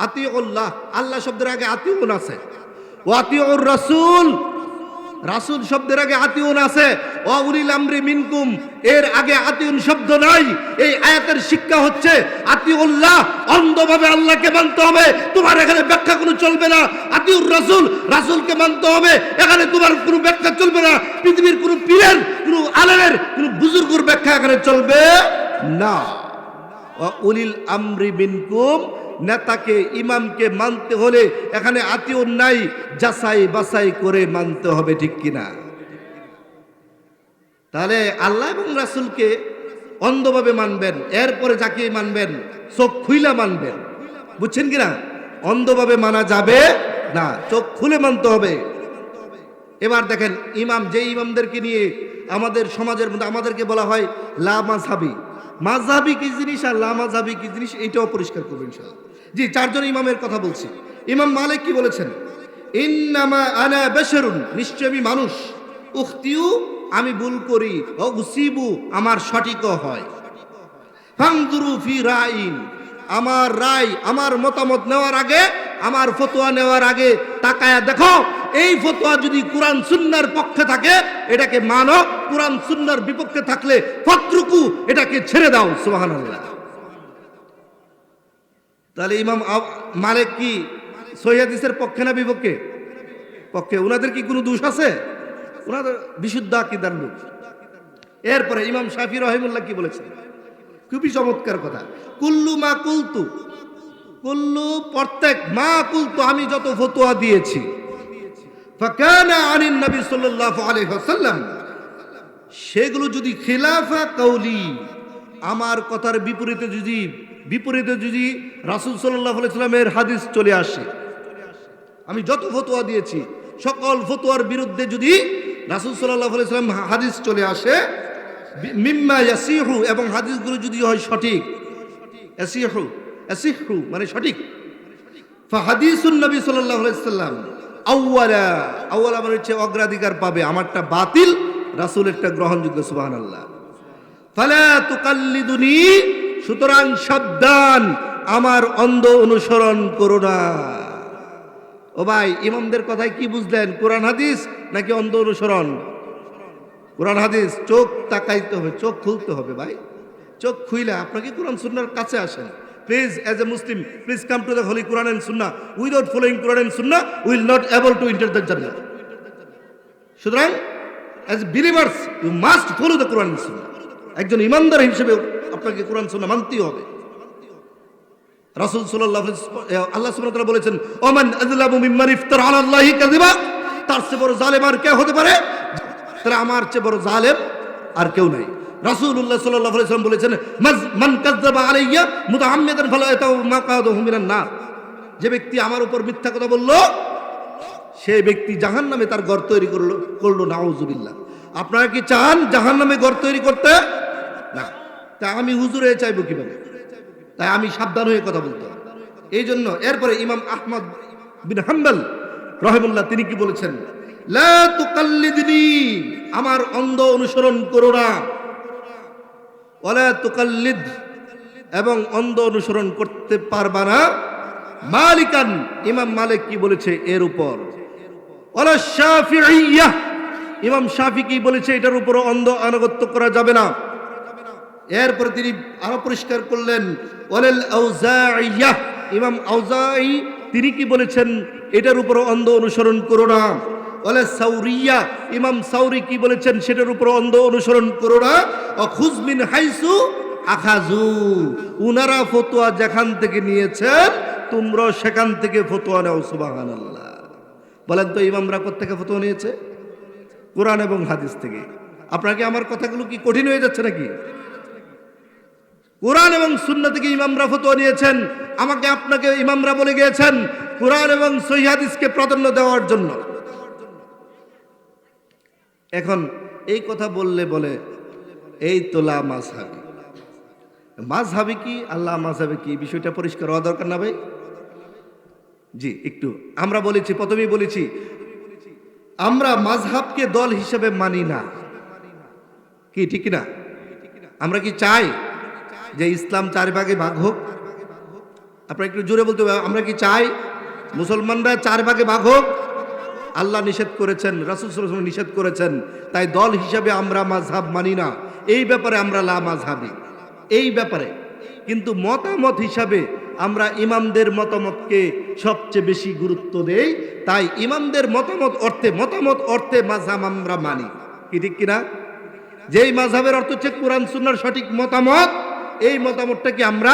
আতিউল্লাহ, আল্লাহ শব্দের আগে আতিউন আছে। ওয়া আতিউর রাসূল, রাসূল শব্দের আগে আতিউন আছে। ওয়া উলিল আমরি মিনকুম, এর আগে আতিউন শব্দ নাই। এই আয়াতের শিক্ষা হচ্ছে আতিউল্লাহ, অন্ধভাবে আল্লাহকে মানতে হবে, তোমার এখানে ব্যাখ্যা কোনো চলবে না। আতিউর রাসূল, রাসূলকে মানতে হবে, এখানে তোমার কোনো ব্যাখ্যা চলবে না। পৃথিবীর কোনো পীরের, কোনো আলেমের, কোনো বুজুর্গের ব্যাখ্যা এখানে চলবে না। ওয়া উলিল আমরি মিনকুম, নেতাকে ইমামকে মানতে হলে এখানে আতিউন নাই, যাচাই বাছাই করে মানতে হবে। ঠিক কিনা? তাহলে আল্লাহ এবং রাসূলকে অন্ধভাবে মানবেন, এরপরে যাকে মানবেন চোখ খুইলা মানবেন। বুঝছেন কিনা? অন্ধভাবে মানা যাবে না, চোখ খুলে মানতে হবে। এবার দেখেন, ইমাম, যে ইমামদেরকে নিয়ে আমাদের সমাজের মধ্যে আমাদেরকে বলা হয় লা মাযহাবি। মাযহাবি কি জিনিস আর লা মাযহাবি কি জিনিস, এইটাও পরিষ্কার করবো ইনশাআল্লাহ। জি, 4 জন ইমামের কথা বলছি। ইমাম মালিক কি বলেছেন? ইন্নামা আনা বাশারুন, নিশ্চয় আমি মানুষ। উখতিউ, আমি ভুল করি। ও উসিবু, আমার সঠিকও হয়। ফানজুরু ফি রাইন, আমার রায়, আমার মতামত নেওয়ার আগে, আমার ফতোয়া নেওয়ার আগে তাকায়া দেখো, এই ফতোয়া যদি কোরআন সুন্নাহর পক্ষে থাকে এটাকে মানো, কোরআন সুন্নাহর বিপক্ষে থাকলে ফাতরুকু, এটাকে ছেড়ে দাও। সুবহানাল্লাহ। তাহলে ইমাম মালিক কি সহিহ হাদিসের পক্ষে না বিপক্ষে? পক্ষে। ওনাদের কি কোনো দোষ আছে? ওনাদের বিশুদ্ধ আকীদার লোক। এরপরে ইমাম শাফি রাহিমাহুল্লাহ কি বলেছেন? খুবই চমৎকার কথা। কুল্লু মা কুলতু, কুল্লু প্রত্যেক, মা কুলতু আমি যত ফতোয়া দিয়েছি, ফাকানা আনিন নবী সাল্লাল্লাহু আলাইহি ওয়াসাল্লাম, সেগুলো যদি খিলাফা কাউলি, আমার কথার বিপরীতে যদি রাসূল সাল্লাল্লাহু আলাইহি ওয়াসাল্লামের হাদিস চলে আসে, আমি যত ফতোয়া দিয়েছি সকল ফতোয়ার বিরুদ্ধে যদি রাসূল সাল্লাল্লাহু আলাইহি ওয়াসাল্লাম হাদিস চলে আসে, মিম্মা ইয়াসিহু, এবং হাদিসগুলো যদি হয় সঠিক, ইয়াসিহু মানে সঠিক, ফাহাদিসুন নবী সাল্লাল্লাহু আলাইহি ওয়াসাল্লাম আউয়ালা মানে হচ্ছে অগ্রাধিকার পাবে, আমারটা বাতিল, রাসূলেরটা গ্রহণযোগ্য। সুবহানাল্লাহ। ফালা তুকাল্লিদুনি, সুতরাং সাবধান, আমার অন্ধ অনুসরণ করো না। ও ভাই, ইমামদের কথায় কি বুঝলেন? কোরআন হাদিস নাকি অন্ধ অনুসরণ? কোরআন হাদিস। চোখ তাকাইতে হবে, চোখ খুলতে হবে ভাই। চোখ খুইলে আপনাকে কোরআন সুন্নাহর কাছে আসেন। Please, as a Muslim, please come to the Holy Quran and Sunnah. Without following Quran and Sunnah, we will not able to enter the Jannah. সুতরাং as believers, you must follow the Quran and Sunnah. একজন ইমানদার হিসেবে আপনাকে কোরআন সুন্নাহ মানতেই হবে। রাসূল সাল্লাল্লাহু আলাইহি ওয়াসাল্লাম, আল্লাহ সুবহানাহু ওয়া তাআলা বলেছেন, ওমান আযলামু মিম্মান ইফতারা আলাল্লাহি কাযিবা, তার চেয়ে বড় জালেম আর কে হতে পারে? তাহলে আমার চেয়ে বড় জালেম আর কেউ নাই। রাসূলুল্লাহ সাল্লাল্লাহু আলাইহি ওয়াসাল্লাম বলেছেন, মান কাযযাবা আলাইয়া মুতাআম্মিদান ফালায়াতাউ মাকাদুহু মিনান নার, যে ব্যক্তি আমার উপর মিথ্যা কথা বলল সেই ব্যক্তি জাহান্নামে তার ঘর তৈরি করলো। নাউযুবিল্লাহ। আপনারা কি চান জাহান্নামে ঘর তৈরি করতে? না, তা আমি হুজুরে চাইবো কিভাবে? তাই আমি সাবধান হয়ে কথা বলতে হবে। এই জন্য এরপরে ইমাম আহমদ বিন হাম্বল রহিমাহুল্লাহ তিনি কি বলেছেন? লা তুকাল্লিদনি, আমার অন্ধ অনুসরণ করো না। ওয়ালা তুকাল্লিদ, এবং অন্ধ অনুসরণ করতে পারবা না মালিকান, ইমাম মালিক কি বলেছে এর উপর। ওয়ালা শাফিঈয়্যাহ, ইমাম শাফি কি বলেছে এটার উপর অন্ধ আনুগত্য করা যাবে না। এরপর তিনি আরো পরিষ্কার করলেন ওয়ালাল আউজাঈয়্যাহ, ইমাম আউজাঈ তিনি কি বলেছেন এটার উপর অন্ধ অনুসরণ করো না। ওয়ালা সাউরিয়্যাহ, ইমাম সাউরি কি বলেছেন সেটার উপর অন্ধ অনুসরণ করো না। খুয মিন হাইসু আখাযু, উনারা ফতোয়া যেখান থেকে নিয়েছেন তোমরা সেখান থেকে ফতোয়া নাও। সুবহানাল্লাহ। বলেন তো ইমামরা কোথা থেকে ফতোয়া নিয়েছে? কোরআন এবং হাদিস থেকে। আপনাকে আমার কথাগুলো কি কঠিন হয়ে যাচ্ছে নাকি? কোরআন এবং সুন্নাহ থেকে ইমামরা ফতোয়া নিয়েছেন। আমাকে আপনাকে ইমামরা বলে গিয়েছেন কোরআন এবং সহিহ হাদিসকে প্রাধান্য দেওয়ার জন্য। এখন এই কথা বললে বলে এই তোলা মাযহাবি। মাযহাবি কি, আল্লাহ মাযহাবি কি, বিষয়টা পরিষ্কার হওয়া দরকার না ভাই? জি, একটু আমরা বলেছি, প্রথমেই বলেছি আমরা মাযহাবকে দল হিসেবে মানি না। কি ঠিক না? আমরা কি চাই যে ইসলাম 4 ভাগে ভাগ হোক? আপনারা একটু জোরে বলতে হবে। আমরা কি চাই মুসলমানরা 4 ভাগে ভাগ হোক? আল্লাহ নিষেধ করেছেন, রাসূল সাল্লাল্লাহু আলাইহি ওয়াসাল্লাম নিষেধ করেছেন। তাই দল হিসাবে আমরা মাযহাব মানি না। এই ব্যাপারে আমরা লা মাযহাবি। এই ব্যাপারে কিন্তু মতামত হিসাবে আমরা ইমামদের মতামতকে সবচেয়ে বেশি গুরুত্ব দেই। তাই ইমামদের মতামত অর্থে মাযহাব আমরা মানি। কি ঠিক কিনা? যেই মাযহাবের অর্থ হচ্ছে কোরআন সুন্নাহর সঠিক মতামত, এই মতামতটাকে আমরা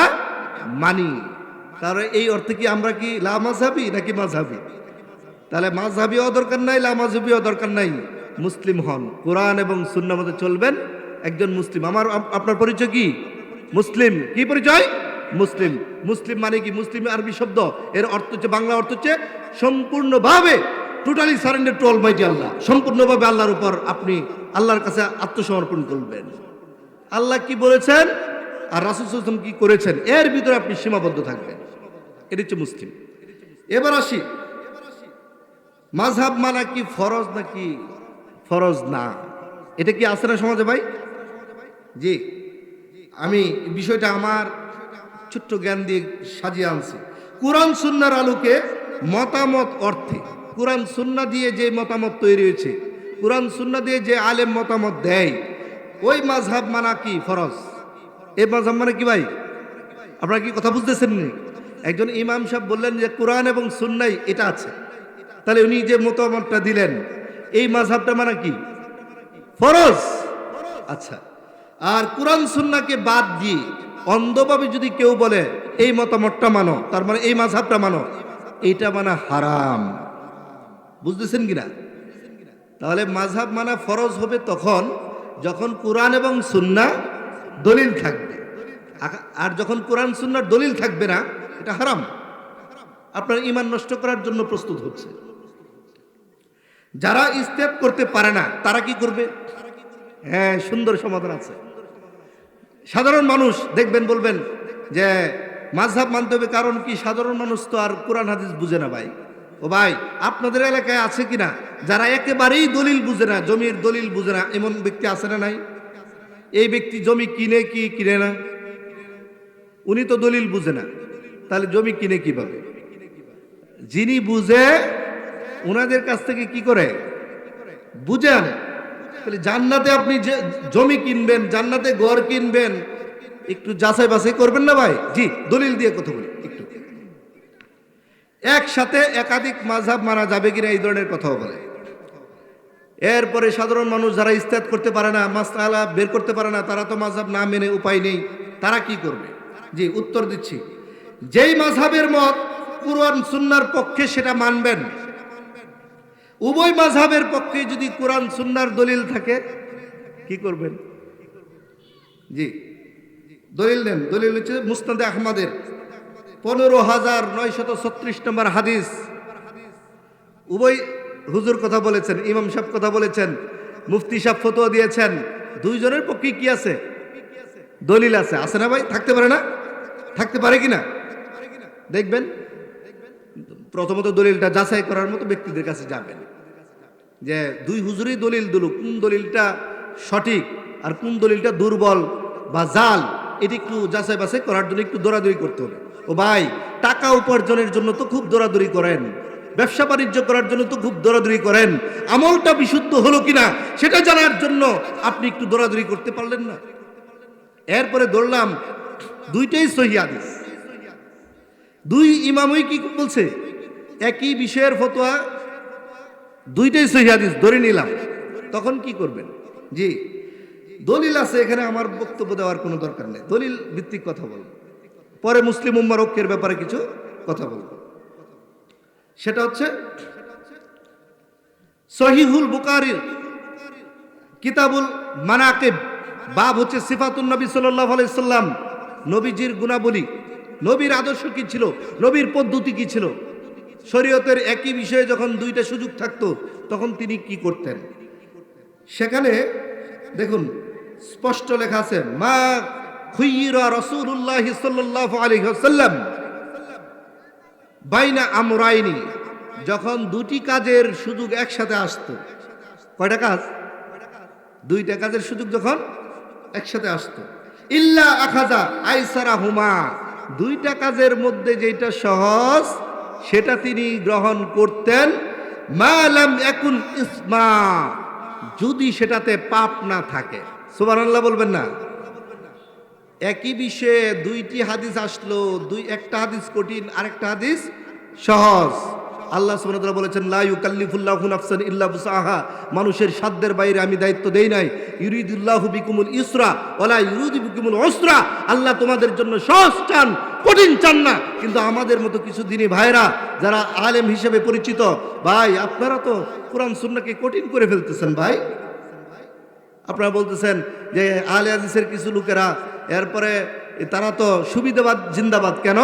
মানি। তাহলে এই অর্থে কি আমরা কি লা মাযহাবি নাকি মাযহাবি? তাহলে মাযহাবিও দরকার নাই, লা মাযহাবিও দরকার নাই। মুসলিম হন, কোরআন এবং সুন্নাহ মতে চলবেন, একজন মুসলিম। আপনার পরিচয় কি? মুসলিম। কি পরিচয়? মুসলিম। মুসলিম মানে কি? মুসলিম আরবি শব্দ, এর অর্থ হচ্ছে, বাংলা অর্থ হচ্ছে সম্পূর্ণভাবে, টোটালি সারেন্ডার টু অলমাইটি আল্লাহ। সম্পূর্ণভাবে আল্লাহর উপর আপনি আল্লাহর কাছে আত্মসমর্পণ করবেন। আল্লাহ কি বলেছেন আর রাসূল সাল্লাল্লাহু আলাইহি ওয়াসাল্লাম কি করেছেন এর ভিতরে আপনি সীমাবদ্ধ থাকবেন। এটা হচ্ছে মুসলিম। এবার আসি, মাযহাব মানা কি ফরজ নাকি ফরজ না? এটা কি আছে না সমাজে ভাই? জি, আমি বিষয়টা আমার ছোট্ট জ্ঞান দিয়ে সাজিয়ে আনছি। কোরআন সুন্নাহর আলোকে মতামত অর্থে, কোরআন সুন্নাহ দিয়ে যে মতামত তৈরি হয়েছে, কোরআন সুন্নাহ দিয়ে যে আলেম মতামত দেয়, ওই মাযহাব মানা কি ফরজ? এই মাযহাব মানে কি ভাই? আপনারা কি কথা বুঝতেছেন না? একজন ইমাম সাহেব বললেন যে কোরআন এবং সুন্নাহ এটা আছে, তাহলে উনি যে মতামতটা দিলেন এই মাযহাবটা মানে কি ফরজ। আচ্ছা, আর কোরআন সুন্নাহকে বাদ দিয়ে অন্ধভাবে যদি কেউ বলে এই মতামতটা মানো, তার মানে এই মাযহাবটা মানো, এইটা মানা হারাম। বুঝতেছেন কিনা? তাহলে মাযহাব মানা ফরজ হবে তখন যখন কোরআন এবং সুন্নাহ দলিল থাকবে, আর যখন কোরআন সুন্নাহর দলিল থাকবে না এটা হারাম। আপনার ঈমান নষ্ট করার জন্য প্রস্তুত হচ্ছে। যারা ইস্তেত করতে পারে না তারা কি করবে? হ্যাঁ, সুন্দর সমাধান আছে। সাধারণ মানুষ দেখবেন বলবেন যে মাযহাব মানতে হবে, কারণ কি সাধারণ মানুষ তো আর কোরআন হাদিস বুঝে না ভাই। ও ভাই, আপনাদের এলাকায় আছে কিনা যারা একেবারেই দলিল বুঝে না, জমির দলিল বুঝে না, এমন ব্যক্তি আছে না নাই? এই ব্যক্তি জমি কিনে কি কিনে না? উনি তো দলিল বুঝে না, তাহলে জমি কিনে কিভাবে? যিনি বুঝে ওনাদের কাছ থেকে কি করে বুঝে আনে। তাহলে জান্নাতে আপনি যে জমি কিনবেন, জান্নাতে ঘর কিনবেন, একটু যাচাই বাছাই করবেন না ভাই? জি, দলিল দিয়ে কথা বলি একটু। একসাথে একাধিক মাযহাব মানা যাবে কিনা এই ধরনের কথাও বলে। এরপরে সাধারণ মানুষ যারা ইস্তেহাদ করতে পারে না, মাসআলা বের করতে পারে না, তারা তো মাযহাব না মেনে উপায় নেই, তারা কি করবে? জি, উত্তর দিচ্ছি। যেই মাযহাবের মত কোরআন সুন্নাহর পক্ষে সেটা মানবেন। উভয় মাযহাবের পক্ষে যদি কোরআন সুন্নাহর দলিল থাকে কি করবেন? জি, দলিল নেন। দলিল হচ্ছে মুসনাদে আহমদের 15,936 নম্বর হাদিস। উভয় হুজুর কথা বলেছেন, ইমাম সাহেব কথা বলেছেন, মুফতি সাহেব ফতোয়া দিয়েছেন। দুইজনের পক্ষে কি আছে? দলিল আছে, আছে না ভাই? থাকতে পারে না? থাকতে পারে কিনা দেখবেন। প্রথমত দলিলটা যাচাই করার মতো ব্যক্তিদের কাছে যাবেন, যে দুই হুজুরই দলিল দিল, কোন দলিলটা সঠিক আর কোন দলিলটা দুর্বল বা জাল, এটি একটু যাচাই বাছাই করার জন্য একটু দৌড়াদৌড়ি করতে হবে। ও ভাই, টাকা উপার্জনের জন্য তো খুব দৌড়াদৌড়ি করেন, ব্যবসা বাণিজ্য করার জন্য তো খুব দৌড়াদৌড়ি করেন, আমলটা বিশুদ্ধ হলো কিনা সেটা জানার জন্য আপনি একটু দৌড়াদৌড়ি করতে পারলেন না? এরপরে ধরলাম দুইটাই সহিহ হাদিস, দুই ইমামই কি বলছে, একই বিষয়ের ফতোয়া, দুইটাই সহিহ হাদিস ধরে নিলাম, তখন কি করবেন? জি, দলিল আছে, এখানে আমার বক্তব্য দেওয়ার কোনো দরকার নেই, দলিল ভিত্তিক কথা বলবো। পরে মুসলিম উম্মার ঐক্যের ব্যাপারে কিছু কথা বলবো। সেটা হচ্ছে সহিহুল বুখারীর কিতাবুল মানাকিব, বাব হচ্ছে সিফাতুন নবী সাল্লাল্লাহু আলাইহি সাল্লাম, নবীজির গুণাবলী, নবীর আদর্শ কি ছিল, নবীর পদ্ধতি কি ছিল। শরীয়তের একই বিষয়ে যখন দুইটা সুযোগ থাকতো তখন তিনি কি করতেন, সেখানে দেখুন স্পষ্ট লেখা আছে, মা খুইরা রাসূলুল্লাহ সাল্লাল্লাহু আলাইহি ওয়াসাল্লাম বাইনা আমরাইনি, যখন দুটি কাজের সুযোগ একসাথে আসতো। কয়টা কাজ? দুইটা কাজের সুযোগ যখন একসাথে আসতো, ইল্লা আখাযা আইসারাহুমা, দুইটা কাজের মধ্যে যেটা সহজ সেটা তিনি গ্রহণ করতেন, মা লাম ইয়াকুন ইসমা, যদি সেটাতে পাপ না থাকে। সুবহানাল্লাহ বলবেন না? একই বিষয়ে দুইটি হাদিস আসলো, একটা হাদিস কঠিন, আরেকটা হাদিস সহজ। আল্লাহ সুবহানাহু ওয়া তাআলা বলেছেন, লা ইউকাল্লিফুল্লাহু নাফসান ইল্লা বুসআহা, মানুষের সাধ্যের বাইরে আমি দায়িত্ব দেই নাই। ইউরিদুল্লাহু বিকুমুল ইসরা ওয়ালা ইউরিদু বিকুমুল উসরা, আল্লাহ তোমাদের জন্য সহজ চান, কঠিন চান না। কিন্তু আমাদের মতো কিছু দিনী ভাইরা যারা আলেম হিসেবে পরিচিত, ভাই আপনারা তো কোরআন সুন্নাহকে কঠিন করে ফেলতেছেন। ভাই আপনারা বলতেছেন যে আহলে হাদিসের কিছু লোকেরা, এরপরে তারা তো সুবিধাবাদ জিন্দাবাদ। কেন?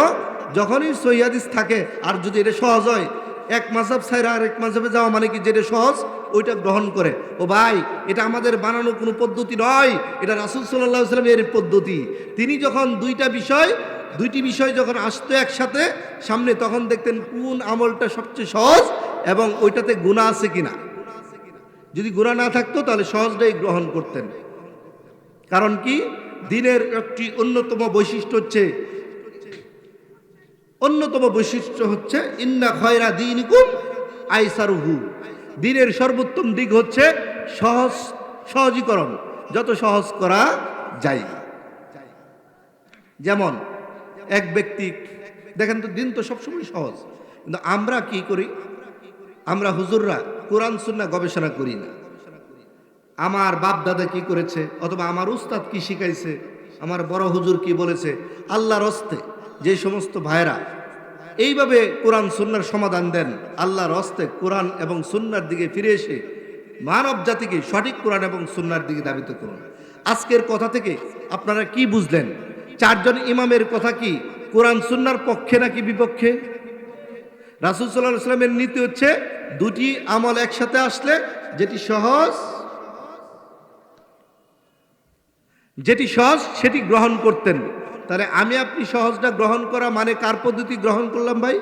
যখনই সহিহ হাদিস থাকে আর যদি এটা সহজ হয়, এক মাযহাব ছাইরা আর এক মাযহাবে যাওয়া মানে কি, যেটা সহজ ওইটা গ্রহণ করে। ও ভাই, এটা আমাদের বানানো কোনো পদ্ধতি নয়, এটা রাসূল সাল্লাল্লাহু আলাইহি ওয়াসাল্লামের পদ্ধতি। তিনি যখন দুইটি বিষয় যখন আসতো একসাথে সামনে, তখন দেখতেন কোন আমলটা সবচেয়ে সহজ এবং ওইটাতে গুনাহ আছে কিনা। যদি গুনাহ না থাকতো তাহলে সহজটাই গ্রহণ করতেন। কারণ কি, দ্বীনের একটি অন্যতম বৈশিষ্ট্য হচ্ছে ইন্না খয়রা দীনিকুম আইসারুহু, দ্বীনের সর্বোত্তম দিক হচ্ছে সহজীকরণ, যত সহজ করা যায়। যেমন এক ব্যক্তি দেখেন তো, দিন তো সবসময় সহজ, কিন্তু আমরা কি করি, আমরা হুজুররা কোরআন সুন্নাহ গবেষণা করি না। আমার বাপ দাদা কি করেছে, অথবা আমার উস্তাদ কি শিখাইছে, আমার বড় হুজুর কি বলেছে, আল্লাহর হস্তে যে সমস্ত ভাইরা এইভাবে কোরআন সুন্নাহর সমাধান দেন, আল্লাহর হস্তে কোরআন এবং সুন্নাহর দিকে ফিরে এসে মানব জাতিকে সঠিক কোরআন এবং সুন্নাহর দিকে ধাবিত করুন। আজকের কথা থেকে আপনারা কি বুঝলেন? চারজন ইমামের কথা কি কোরআন সুন্নাহর পক্ষে নাকি বিপক্ষে? রাসূল সাল্লাল্লাহু আলাইহি ওয়াসাল্লামের নীতি হচ্ছে দুটি আমল একসাথে আসলে যেটি সহজ সেটি গ্রহণ করতেন। তাহলে আমি আপনি সহজটা গ্রহণ করা মানে কার পদ্ধতি গ্রহণ করলাম ভাই?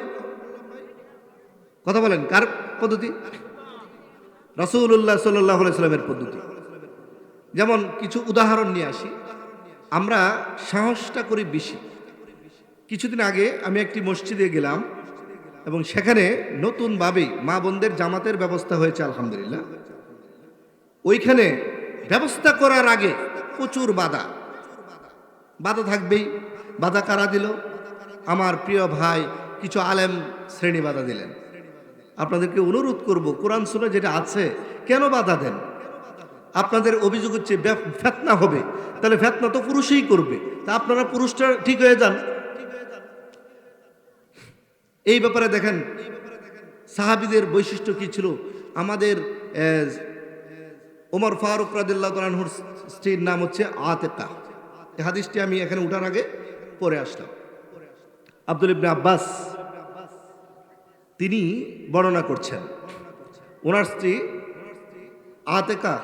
কথা বলেন, কার পদ্ধতি? রাসূলুল্লাহ সাল্লাল্লাহু আলাইহি ওয়াসাল্লামের পদ্ধতি। যেমন কিছু উদাহরণ নিয়ে আসি, আমরা সাহসটা করি বেশি। কিছুদিন আগে আমি একটি মসজিদে গেলাম এবং সেখানে নতুনভাবে মা বোনদের জামাতের ব্যবস্থা হয়েছে, আলহামদুলিল্লাহ। ওইখানে ব্যবস্থা করার আগে প্রচুর বাধা থাকবেই। বাধা কারা দিল? আমার প্রিয় ভাই কিছু আলেম শ্রেণী বাধা দিলেন। আপনাদেরকে অনুরোধ করব, কোরআন সুন্নাহ যেটা আছে কেন বাধা দেন? আপনাদের অভিযোগ হচ্ছে ফিতনা হবে, তাহলে ফিতনা তো পুরুষই করবে, তা আপনারা পুরুষটা ঠিক হয়ে যান। এই ব্যাপারে দেখেন সাহাবীদের বৈশিষ্ট্য কি ছিল। আমাদের ওমর ফারুক রাদিয়াল্লাহু তাআলা আনহুর স্ত্রীর নাম হচ্ছে আতেকা। এই হাদিসটি আমি এখানে উঠার আগে পড়ে আসলাম। আব্দুল ইবনে আব্বাস তিনি বর্ণনা করছেন, ওনার স্ত্রী আতেকা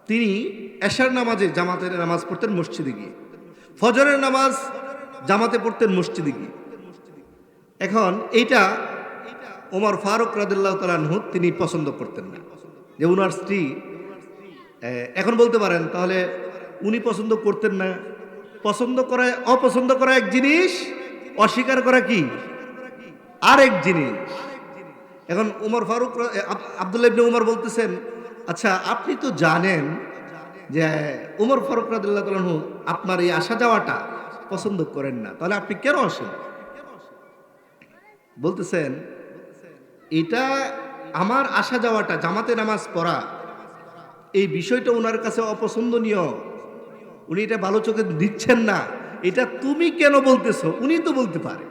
তিনি এশার নামাজে জামাতের নামাজ পড়তেন মসজিদে গিয়ে। ফজরের নামাজ জামাতে পড়তেন মসজিদে গিয়ে। এখন এইটা ওমর ফারুক রাদিয়াল্লাহু তাআলা আনহু তিনি পছন্দ করতেন না, যে উনার স্ত্রী, এখন বলতে পারেন তাহলে উনি পছন্দ করতেন না। পছন্দ করা অপছন্দ করা এক জিনিস, অস্বীকার করা কি আরেক জিনিস। এখন উমর ফারুক আব্দুল্লাহ ইবনে উমর বলতেছেন, আচ্ছা আপনি তো জানেন যে উমর ফারুক রাদিয়াল্লাহু তাআলা আনহু আপনার এই আসা যাওয়াটা পছন্দ করেন না, তাহলে আপনি কেন আসেন? বলতেছেন এটা আমার আসা যাওয়াটা, জামাতে নামাজ পড়া, এই বিষয়টা ওনার কাছে অপছন্দনীয়, উনি এটা ভালো চোখে দিচ্ছেন না, এটা তুমি কেন বলতেছো? উনি তো বলতে পারে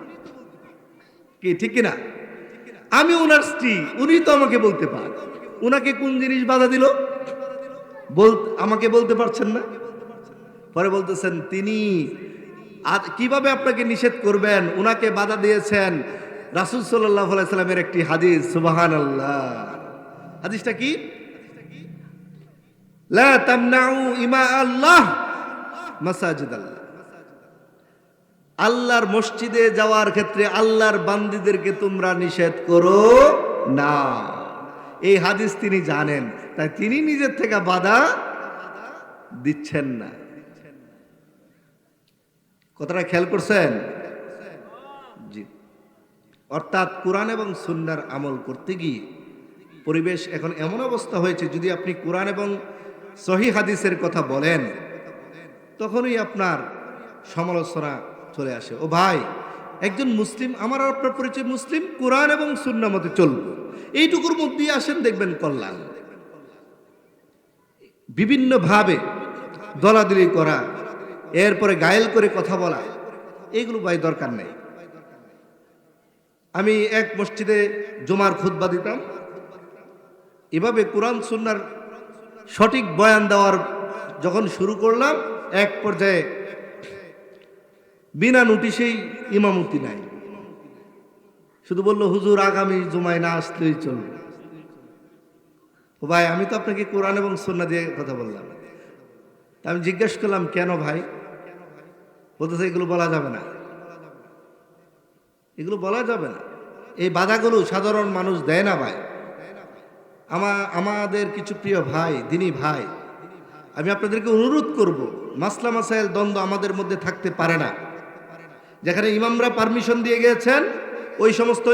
কি, ঠিক কিনা? আমি ওনার স্ত্রী, উনি তো আমাকে বলতে পারে। উনাকে কোন জিনিস বাধা দিল? আমাকে বলতে পারছেন না। পরে বলতেছেন তিনি কিভাবে আপনাকে নিষেধ করবেন? উনাকে বাধা দিয়েছেন রাসূল সাল্লাল্লাহু আলাইহি সাল্লামের একটি হাদিস, সুবহানাল্লাহ। হাদিসটা কি? লা তামনাউ ইমা আল্লাহ মাসাজিদ আল্লাহ। আল্লাহর মসজিদে যাওয়ার ক্ষেত্রে আল্লাহর বান্দীদেরকে তোমরা নিষেধ করো না। এই হাদিস তিনি জানেন, তাই তিনি নিজের থেকে বাধা দিচ্ছেন না। কথাটা খেয়াল করছেন? জি। অর্থাৎ কোরআন এবং সুন্নাহর আমল করতে গিয়ে পরিবেশ এখন এমন অবস্থা হয়েছে, যদি আপনি কোরআন এবং সহিহ হাদিসের কথা বলেন তখনই আপনার সমালোচনা চলে আসে। ও ভাই, একজন মুসলিম, আমার আর আপনার পরিচয় মুসলিম, কোরআন এবং সুন্নাহ মতে চলব, এইটুকুর মধ্যেই আসেন, দেখবেন কল্যাণ। বিভিন্নভাবে দলাদলি করা, এরপরে গায়েল করে কথা বলা, এগুলো ভাই দরকার নেই। আমি এক মসজিদে জুমার খুতবা দিতাম, এভাবে কোরআন সুন্নাহর সঠিক বয়ান দেওয়ার যখন শুরু করলাম, এক পর্যায়ে বিনা নোটিশেই ইমামতি নাই, শুধু বললো হুজুর আগামী জুমায় না আসলেই চলবে। ও ভাই, আমি তো আপনাকে কোরআন এবং সুন্নাহ দিয়ে কথা বললাম। আমি জিজ্ঞেস করলাম কেন ভাই? বলতেছে এগুলো বলা যাবে না, এগুলো বলা যাবে না। এই বাধাগুলো সাধারণ মানুষ দেয় না ভাই। আমাদের কিছু প্রিয় ভাই, দিনী ভাই, আমি আপনাদেরকে অনুরোধ করব, মাসলা মাসাইল দ্বন্দ্ব আমাদের মধ্যে থাকতে পারে না। যেখানে ইমামরা পারমিশন দিয়ে গিয়েছেন, ওই সমস্ত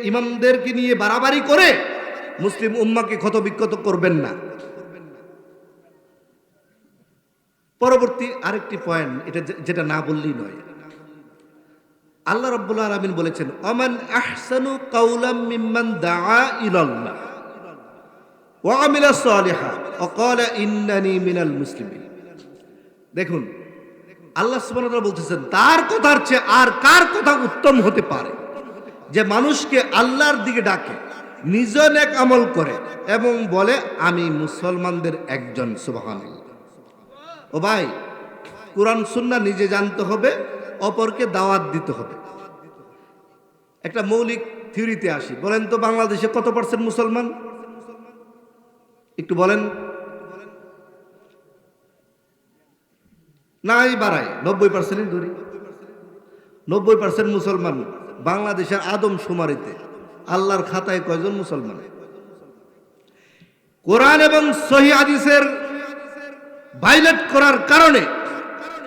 ইমামদেরকে নিয়ে বাড়াবাড়ি করে মুসলিম উম্মাকে ক্ষতবিক্ষত করবেন না। পরবর্তী আরেকটি পয়েন্ট, এটা যেটা না বললেই নয়, আল্লাহ রাব্বুল আলামিন বলেছেন, আমান আহসানু কাওলাম মিম্মান দাআ ইলাল্লাহ ওয়া আমিলা সালিহান ওয়া ক্বালা ইন্নানি মিনাল মুসলিমিন। দেখুন, আল্লাহ সুবহানাহু ওয়া তাআলা বলতেছেন, তার কথার চেয়ে আর কার কথা উত্তম হতে পারে যে মানুষকে আল্লাহর দিকে ডাকে, নিজ নেক আমল করে এবং বলে আমি মুসলমানদের একজন। সুবহানাল্লাহ। ও ভাই, কোরআন সুন্নাহ নিজে জানতে হবে, অপরকে দাওয়াত দিতে হবে। একটা মৌলিক থিওরিতে আসি। বলেন তো বাংলাদেশে কত পার্সেন্ট মুসলমান? একটু বলেন। নাই বাড়াই, 90% ধরি। 90% মুসলমান বাংলাদেশের আদমশুমারিতে, আল্লাহর খাতায় কয়জন মুসলমান? কোরআন এবং সহিহ হাদিসের ভাইলেট করার কারণে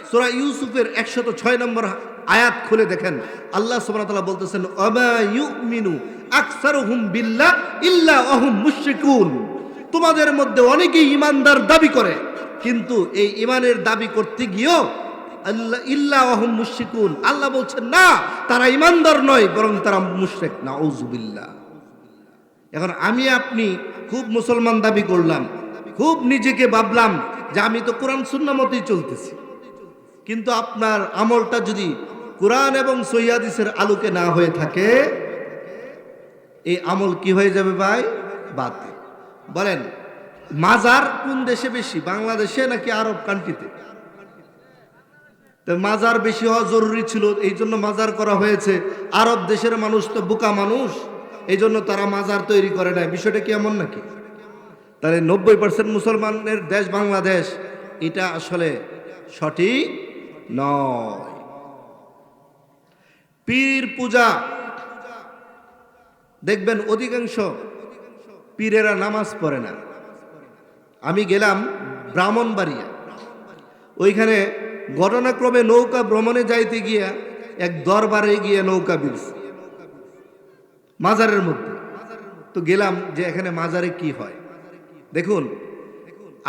সূরা ইউসুফের 106 নম্বর আয়াত খুলে দেখেন, আল্লাহ সুবহানাহু ওয়া তাআলা বলতেছেন, ওয়া ইউমিনু আকসারুহুম বিল্লাহ ইল্লা ওয়াহুম মুশরিকুন। তোমাদের মধ্যে অনেকেই ঈমানদার দাবি করে, কিন্তু এই ঈমানের দাবি করতে গিয়েও আল্লাহ ইল্লা ওয়াহুম মুশরিকুন, আল্লাহ বলছেন না, তারা ঈমানদার নয়, বরং তারা মুশরিক। নাউযুবিল্লাহ। এখন আমি আপনি খুব মুসলমান দাবি করলাম, খুব নিজেকে ভাবলাম যে আমি তো কোরআন সুন্নাহ মতেই চলতেছি, কিন্তু আপনার আমলটা যদি কোরআন এবং সহিহ হাদিসের আলোকে না হয়ে থাকে, এই আমল কি হয়ে যাবে ভাই? বাতিল। বলেন, মাজার কোন দেশে বেশি, বাংলাদেশে নাকি আরব কান্ট্রিতে? তো মাজার বেশি হওয়া জরুরি ছিল, এই জন্য মাজার করা হয়েছে। আরব দেশের মানুষ তো বোকা মানুষ, এই জন্য তারা মাজার তৈরি করে নাই। বিষয়টা কি এমন নাকি? তাহলে 90% মুসলমানের দেশ বাংলাদেশ, এটা আসলে সঠিক নয়। পীর পূজা দেখবেন অধিকাংশ পীরেরা নামাজ পড়ে না। আমি গেলাম ব্রাহ্মণবাড়িয়া, ওইখানে ঘটনাক্রমে নৌকা ভ্রমণে যাইতে গিয়া এক দরবারে গিয়ে নৌকা বিলছে মাজারের মধ্যে। তো গেলাম যে এখানে মাজারে কি হয়। দেখুন,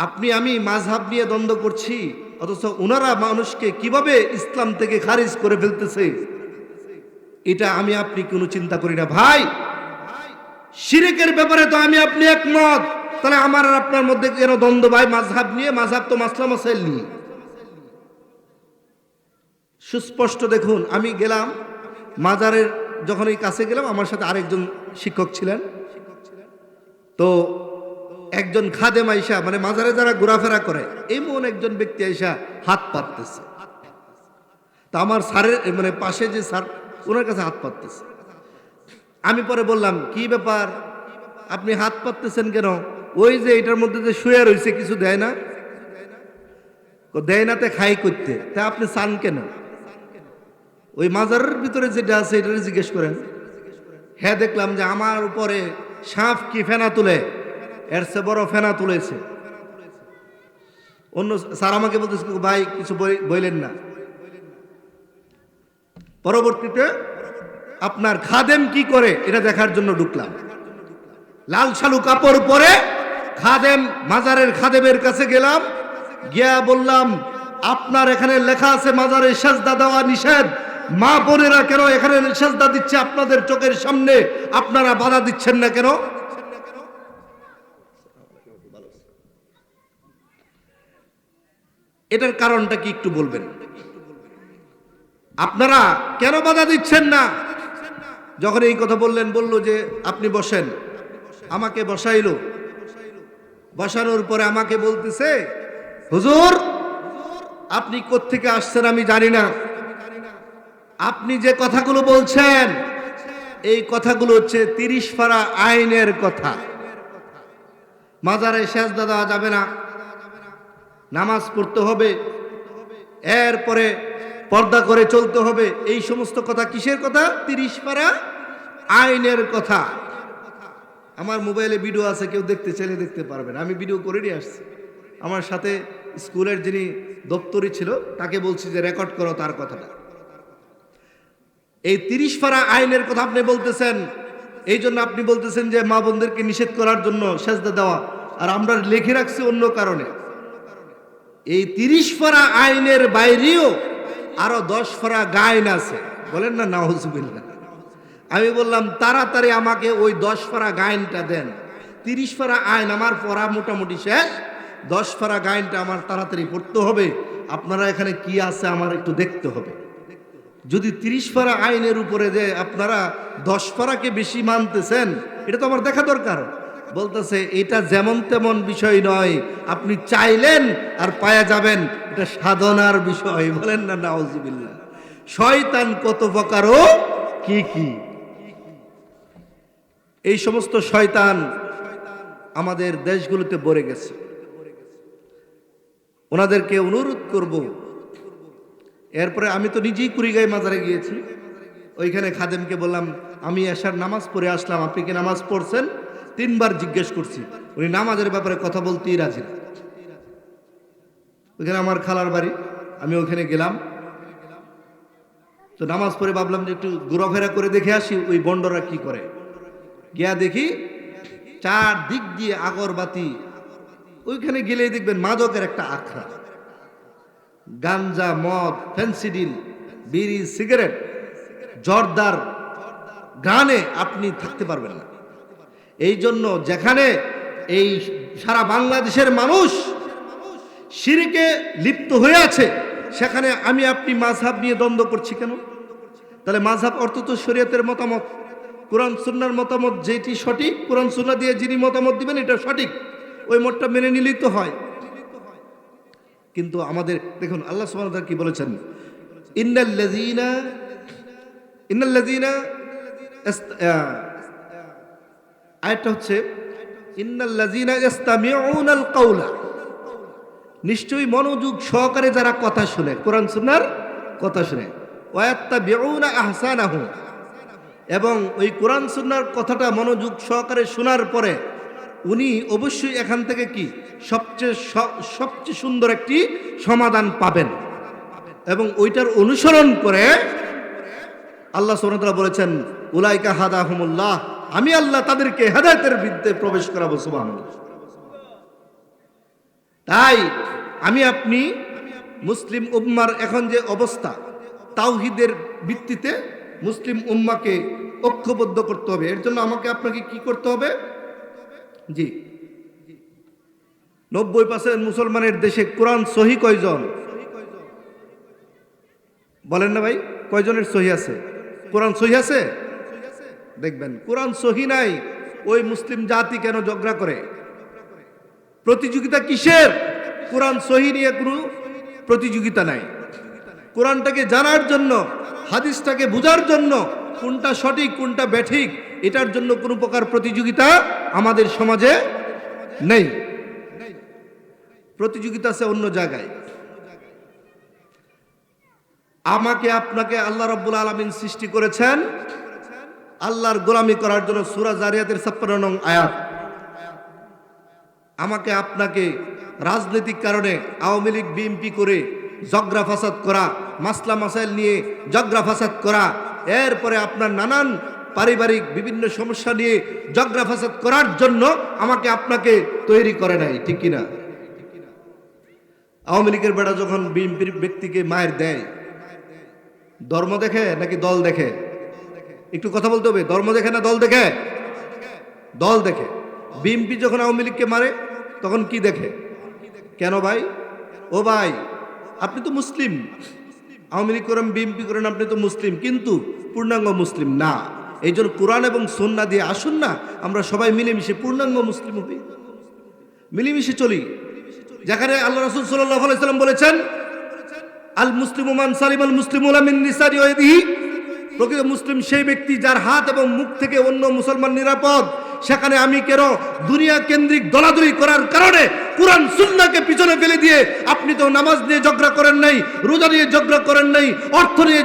আপনি আমি মাযহাব নিয়ে দ্বন্দ্ব করছি, অথচ ওনারা মানুষকে কিভাবে ইসলাম থেকে খারিজ করে ফেলতেছে, এটা আমি আপনি কোনো চিন্তা করি না। ভাই, শিরকের ব্যাপারে তো আমি আপনি একমত, তাহলে আমার আর আপনার মধ্যে কেন দ্বন্দ্ব ভাই? মাযহাব নিয়ে, মাযহাব তো মাসলা মাসাইল নিয়ে সুস্পষ্ট। দেখুন, আমি গেলাম মাজারের, যখন এই কাছে গেলাম আমার সাথে আরেকজন শিক্ষক ছিলেন। তো একজন খাদেম আইসা, মানে মাজারে যারা ঘোরাফেরা করে এমন একজন ব্যক্তি আইসা হাত পাততেছে। তা আমার স্যারের মানে পাশে যে স্যার, ওনার কাছে হাত পাততেছে। আমি পরে বললাম, কি ব্যাপার, আপনি হাত পাততেছেন কেন? ওই যে এটার মধ্যে যে শুয়ে রয়েছে কিছু দেয় না? দেয় না, তে খাই করতে, তা আপনি চান কেন? ওই মাজারের ভিতরে যেটা আছে এটা জিজ্ঞেস করেন। হ্যাঁ, দেখলাম যে আমার উপরে সাপ কি ফেনা তুলে, এর চেয়ে বড় ফেনা তুলেছে। অন্য স্যার আমাকে বলতেছে, ভাই কিছু বইলেন না। পরবর্তীতে আপনার খাদেম কি করে এটা দেখার জন্য ঢুকলাম। লাল শালু কাপড় পরে খাদেম, মাজারের খাদেমের কাছে গেলাম, গিয়া বললাম, আপনার এখানে লেখা আছে মাজারে সেজদা দেওয়া নিষেধ, মা বোনেরা কেন এখানে সেজদা দিচ্ছে আপনাদের চোখের সামনে, আপনারা বাধা দিচ্ছেন না কেন? এটার কারণটা কি একটু বলবেন? আপনারা কেন বাধা দিচ্ছেন না? যখন এই কথা বললেন, বলল যে আপনি বসেন। আমাকে বসাইলো। বসানোর পরে আমাকে বলতেছে, হুজুর আপনি কোত্থেকে আসছেন আমি জানি না, আপনি যে কথাগুলো বলছেন এই কথাগুলো হচ্ছে 30 পারা আইনের কথা। মাজারে সেজদা দেওয়া যাবে না, নামাজ পড়তে হবে, এরপরে পর্দা করে চলতে হবে, এই সমস্ত কথা কিসের কথা? 30 পারা আইনের কথা। আমার মোবাইলে ভিডিও আছে, কেউ দেখতে চাইলে দেখতে পারবেন। আমি ভিডিও করে নিয়ে আসছি। আমার সাথে স্কুলের যিনি দপ্তরি ছিল তাকে বলছি যে রেকর্ড করো তার কথাটা। এই 30 পারা আইনের কথা আপনি বলতেছেন, এই জন্য আপনি বলতেছেন যে মা বোনদেরকে নিষেধ করার জন্য সেজদা দেওয়া, আর আমরা লিখে রাখছি অন্য কারণে। এই 30 পারা আইনের বাইরেও আরো 10 পারা গাইন আছে, বলেন না নাউজুবিল্লাহ। আমি বললাম, তাড়াতাড়ি আমাকে ওই 10 পারা গাইনটা দেন। 30 পারা আইন আমার পড়া মোটামুটি শেষ, 10 পারা গাইনটা আমার তাড়াতাড়ি পড়তে হবে। আপনারা এখানে কি আছে আমার একটু দেখতে হবে। যদি 30 পারা আইনের উপরে যে আপনারা 10 পারাকে বেশি মানতেছেন, এটা তো আমার দেখা দরকার। বলতেছে এটা যেমন তেমন বিষয় নয়, আপনি চাইলেন আর পায়া যাবেন, এটা সাধনার বিষয়। বলেন না নাউজুবিল্লাহ। শয়তান কত প্রকারও কি কি, এই সমস্ত শয়তান আমাদের দেশগুলোতে ভরে গেছে। ওনাদেরকে অনুরোধ করব। এরপরে আমি তো নিজেই কুড়িগাঁই মাজারে গিয়েছি, ওইখানে খাদেমকে বললাম, আমি এশার নামাজ পড়ে আসলাম, আপনি কি নামাজ পড়ছেন? 3 বার জিজ্ঞেস করছি, উনি নামাজের ব্যাপারে কথা বলতেই রাজি না। ওইখানে আমার খালার বাড়ি, আমি ওখানে গেলাম। তো নামাজ পড়ে ভাবলাম যে একটু ঘোরাফেরা করে দেখে আসি ওই বন্ডরা কি করে। গিয়া দেখি 4 দিক দিয়ে আগরবাতি। ওইখানে গেলেই দেখবেন মাদকের একটা আখড়া, গাঞ্জা, মদ, ফেন্সিডিল, বিড়ি, সিগারেট, জর্দার গানে আপনি থাকতে পারবেন না। এই জন্য যেখানে এই সারা বাংলাদেশের মানুষ শিরকে লিপ্ত হয়ে আছে, সেখানে আমি আপনি মাযহাব নিয়ে দ্বন্দ্ব করছি কেন? তাহলে মাযহাব অর্থ তো শরীয়তের মতামত, কোরআন সুন্নাহর মতামত যেটি সঠিক, কোরআন সুন্নাহ দিয়ে যিনি মতামত দিবেন এটা সঠিক, ওই মতটা মেনে নিলেই তো হয়। কিন্তু আমাদের দেখুন আল্লাহ সুবহানাহু ওয়া তাআলা কি বলেছেন, ইন্নাল্লাযীনা আয়াতটা হচ্ছে ইন্নাল্লাযীনা ইস্তামিউনাল কাওলা নিশ্চয়ই মনোযোগ সহকারে যারা কথা শুনে, কোরআন সুন্নাহর কথা শুনে, ওয়াত্তাবিউনা আহসানাহু, এবং ওই কোরআন সুন্নাহর কথাটা মনোযোগ সহকারে শোনার পরে উনি অবশ্যই এখান থেকে কি সবচেয়ে সুন্দর একটি সমাধান পাবেন, এবং ওইটার অনুসরণ করে আল্লাহ সুবহানাহু ওয়া তাআলা বলেছেন উলাইকা হাদাহুমুল্লাহ, আমি আল্লাহ তাদেরকে হেদায়েতের ভিত্তিতে প্রবেশ করাবো। সুবহানাল্লাহ। তাই আমি আপনি মুসলিম উম্মার এখন যে অবস্থা, তাওহীদের ভিত্তিতে মুসলিম উম্মাকে ঐক্যবদ্ধ করতে হবে। এর জন্য আমাকে আপনাকে কি করতে হবে? জি, 90% মুসলমানের দেশে কোরআন সহি কয়জন বলেন না ভাই? কয়জনের সহি আছে? কোরআন সহি আছে? দেখবেন কোরআন সহি নাই, ওই মুসলিম জাতি কেন ঝগড়া করে? প্রতিযোগিতা কিসের? কোরআন সহি নিয়ে কোনো প্রতিযোগিতা নাই। কোরআনটাকে জানার জন্য, হাদিসটাকে বুঝার জন্য, কোনটা সঠিক কোনটা ব্যাঠিক, এটার জন্য কোনো প্রকার প্রতিযোগিতা আমাদের সমাজে নেই। প্রতিযোগিতা আছে অন্য জায়গায়। আমাকে আপনাকে আল্লাহ রাব্বুল আলামিন সৃষ্টি করেছেন আল্লাহর গোলামি করার জন্য। সূরা জারিয়াতের 56 নং আয়াত। আমাকে আপনাকে রাজনৈতিক কারণে আওয়ামী লীগ বিএনপি করে ঝগড়া ফাসাদ করা, মাসলা মাসাইল নিয়ে ঝগড়া ফাসাদ করা, এরপরে আপনার নানান পারিবারিক বিভিন্ন সমস্যা নিয়ে ঝগড়া ফাসাদ করার জন্য আমাকে আপনাকে তৈরি করে নাই, ঠিক কিনা? আওয়ামী লীগের বেটা যখন বিএনপির ব্যক্তিকে মায়ের দেয়, ধর্ম দেখে নাকি দল দেখে? একটু কথা বলতে হবে। ধর্ম দেখে না দল দেখে? দল দেখে। বিএনপি যখন আওয়ামী লীগকে মারে তখন কি দেখে? কেন ভাই? ও ভাই, আপনি তো মুসলিম, আওয়ামী লীগ করেন বিএনপি করেন, আপনি তো মুসলিম, কিন্তু পূর্ণাঙ্গ মুসলিম না। এই জন্য কোরআন এবং সুন্নাহ দিয়ে আসুন না, আমরা সবাই মিলেমিশে পূর্ণাঙ্গ মুসলিম হই, মিলেমিশে চলি। যেখানে আল্লাহ রাসূল সাল্লাল্লাহু আলাইহি ওয়াসাল্লাম বলেছেন আল মুসলিমু মান সালিমাল মুসলিমুনা মিন লিসানি ওয়া ইয়াদিহি, প্রকৃত মুসলিম সেই ব্যক্তি যার হাত এবং মুখ থেকে অন্য মুসলমান নিরাপদ। সেখানে আমি কেন দুনিয়া কেন্দ্রিক দলাদলি করার কারণে কোরআন সুন্নাহকে পিছনে ফেলে দিয়ে আপনি তো নামাজ নিয়ে ঝগড়া করেন নাই, রোজা নিয়ে ঝগড়া করেন নাই, অর্থ নিয়ে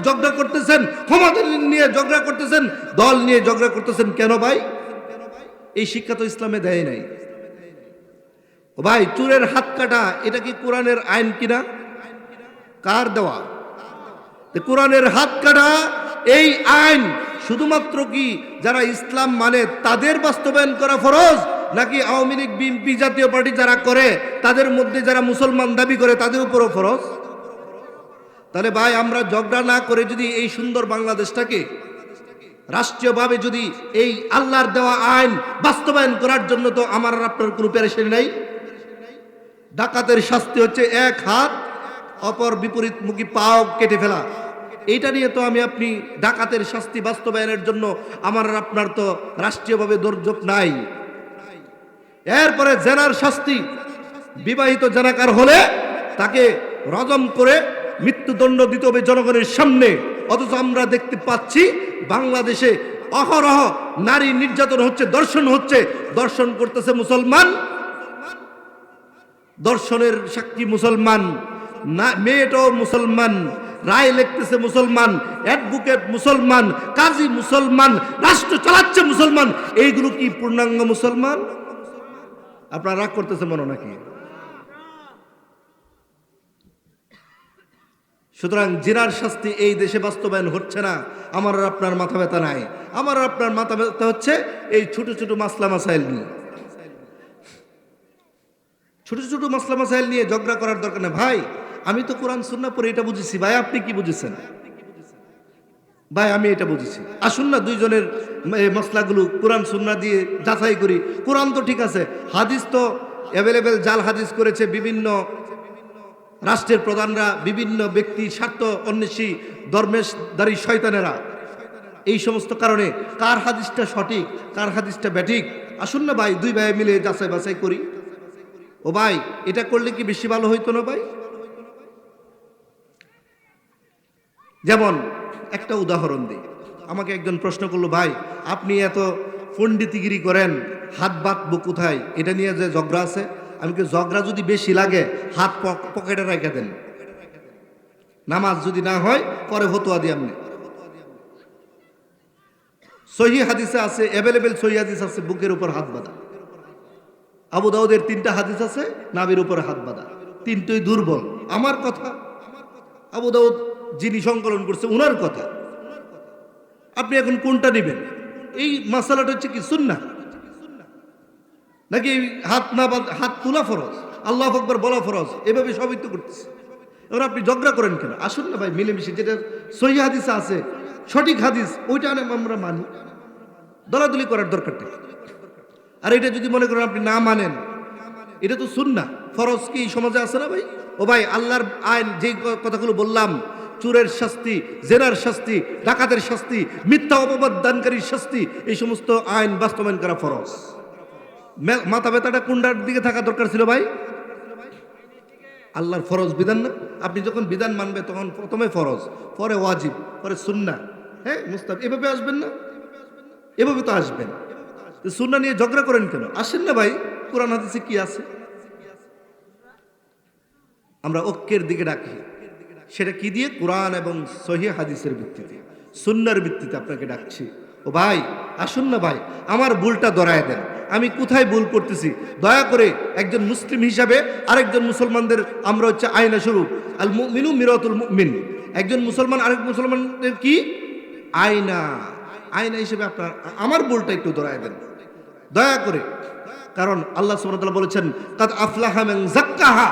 ঝগড়া করতেছেন, ক্ষমতা নিয়ে ঝগড়া করতেছেন, দল নিয়ে ঝগড়া করতেছেন, কেন ভাই? এই শিক্ষা তো ইসলামে দেয় নাই। ও ভাই, চোরের হাত কাটা এটা কি কোরআনের আইন কিনা? কার দেওয়া? কোরআনের হাত কাটা এই আইন শুধুমাত্র কি যারা ইসলাম মানে তাদের বাস্তবায়ন করা ফরজ, নাকি আওয়ামী লীগ বিএনপি জাতীয় পার্টি যারা করে তাদের মধ্যে যারা মুসলমান দাবি করে তাদের উপরও ফরজ? তাহলে ভাই, আমরা ঝগড়া না করে যদি এই সুন্দর বাংলাদেশটাকে রাষ্ট্রীয়ভাবে যদি এই আল্লাহর দেওয়া আইন বাস্তবায়ন করার জন্য, তো আমার আর আপনার কোনো পেরেশানি নাই। ডাকাতের শাস্তি হচ্ছে এক হাত অপর বিপরীতমুখী পাও কেটে ফেলা। এইটা নিয়ে তো আমি আপনি ডাকাতের শাস্তি বাস্তবায়নের জন্য আমার আর আপনার তো রাষ্ট্রীয়ভাবে দৌড়ঝোঁক নাই। এরপরে জেনার শাস্তি, বিবাহিত জেনাকার হলে তাকে রজম করে মৃত্যুদণ্ড দিতে হবে জনগণের সামনে। অথচ আমরা দেখতে পাচ্ছি বাংলাদেশে অহরহ নারী নির্যাতন হচ্ছে, দর্শন হচ্ছে। দর্শন করতেছে মুসলমান, দর্শনের সাক্ষী মুসলমান, মেয়েটাও মুসলমান, রায় লিখতেছে মুসলমান, অ্যাডভোকেট মুসলমান, কাজী মুসলমান, রাষ্ট্র চালাচ্ছে মুসলমান। এইগুলো কি পূর্ণাঙ্গ মুসলমান? আপনারা রাগ করতেছে মনে নাকি? সুতরাং জিনার শাস্তি এই দেশে বাস্তবায়ন হচ্ছে না, আমার আর আপনার মাথা ব্যথা নাই। আমার আর আপনার মাথা ব্যথা হচ্ছে এই ছোট ছোট মাসলা মাসাইল নিয়ে। ছোট ছোট মাসলা মাসাইল নিয়ে ঝগড়া করার দরকার নেই। ভাই, আমি তো কোরআন সুন্নাহ পড়ে এটা বুঝেছি। ভাই, আপনি কি বুঝেছেন? ভাই, আমি এটা বুঝেছি। আসুন না দুইজনের মশলাগুলো কোরআন সুন্নাহ দিয়ে যাচাই করি। কোরআন তো ঠিক আছে, হাদিস তো অ্যাভেলেবেল জাল হাদিস করেছে বিভিন্ন রাষ্ট্রের প্রধানরা, বিভিন্ন ব্যক্তি, স্বার্থ অন্বেষী ধর্মেশধারী শয়তানেরা। এই সমস্ত কারণে কার হাদিসটা সঠিক কার হাদিসটা ব্যাঠিক, আসুন না ভাই দুই ভাই মিলে যাচাই বাছাই করি। ও ভাই, এটা করলে কি বেশি ভালো হইতো না ভাই? যেমন একটা উদাহরণ দিই। আমাকে একজন প্রশ্ন করলো, ভাই আপনি এত পণ্ডিতিগিরি করেন, হাত বাঁধবো কোথায়, এটা নিয়ে যে ঝগড়া আছে। আমি কি ঝগড়া যদি বেশি লাগে হাত পকেটে রেখে দেন, নামাজ যদি না হয় পরে ফতোয়া দিয়ে আপনি। সহিহ হাদিসে আছে, অ্যাভেলেবেল সহিহ হাদিস আছে বুকের উপর হাত বাঁধা। আবু দাউদের 3টা হাদিস আছে নাভির উপর হাত বাঁধা, 3টোই দুর্বল। আমার কথা, আবু দাউদ যিনি সংকলন করছে ওনার কথা। আপনি এখন কোনটা নেবেন? এই মাসালাটা হচ্ছে কি সুন্নাহ নাকি হাত তোলা ফরজ, আল্লাহু আকবার বলা ফরজ? এভাবে সবই তো করতেছে। এবার আপনি ঝগড়া করেন কেন? আসুন না ভাই মিলেমিশে, যেটা সহিহ হাদিসে আছে সঠিক হাদিস ওইটা আমরা মানি, দলাদলি করার দরকার নেই। আর এটা যদি মনে করেন আপনি না মানেন, এটা তো সুন্নাহ, ফরজ কি এই সমাজে আছে না ভাই? ও ভাই, আল্লাহর আইন যে কথাগুলো বললাম, চোরের শাস্তি, জেনার শাস্তি, ডাকাতের শাস্তি, মিথ্যা অপবাদ দানকারীর শাস্তি, এই সমস্ত আইন বাস্তবায়ন করা ফরজ। মাথা ব্যথাটা কোনটার দিকে থাকা দরকার ছিল ভাই? আল্লাহর ফরজ বিধান না? আপনি যখন বিধান মানবে তখন প্রথমে ফরজ, পরে ওয়াজিব, পরে সুন্নাহ, হ্যাঁ মুস্তাহাব। এভাবে আসবেন না? এভাবে তো আসবেন। সুন্নাহ নিয়ে ঝগড়া করেন কেন? আসেন না ভাই, কোরআন হাদিসে কি আছে? আমরা ঐক্যের দিকে ডাকি, সেটা কি দিয়ে? কোরআন এবং সহিহ হাদিসের ভিত্তিতে, সুন্নাহর ভিত্তিতে আপনাকে ডাকছি। ও ভাই আসুন না ভাই, আমার ভুলটা ধরায় দেন, আমি কোথায় ভুল করতেছি। দয়া করে একজন মুসলিম হিসাবে আরেকজন মুসলমানদের আমরা হচ্ছে আয়না স্বরূপ, আল মুমিনু মিরাতুল মুমিন। একজন মুসলমান আরেক মুসলমানের কি আয়না, আয়না হিসেবে আপনার আমার ভুলটা একটু ধরায় দেন দয়া করে। কারণ আল্লাহ সুবহানাহু ওয়া তাআলা বলেছেন, কাদ আফলাহা মান যাক্কাহা,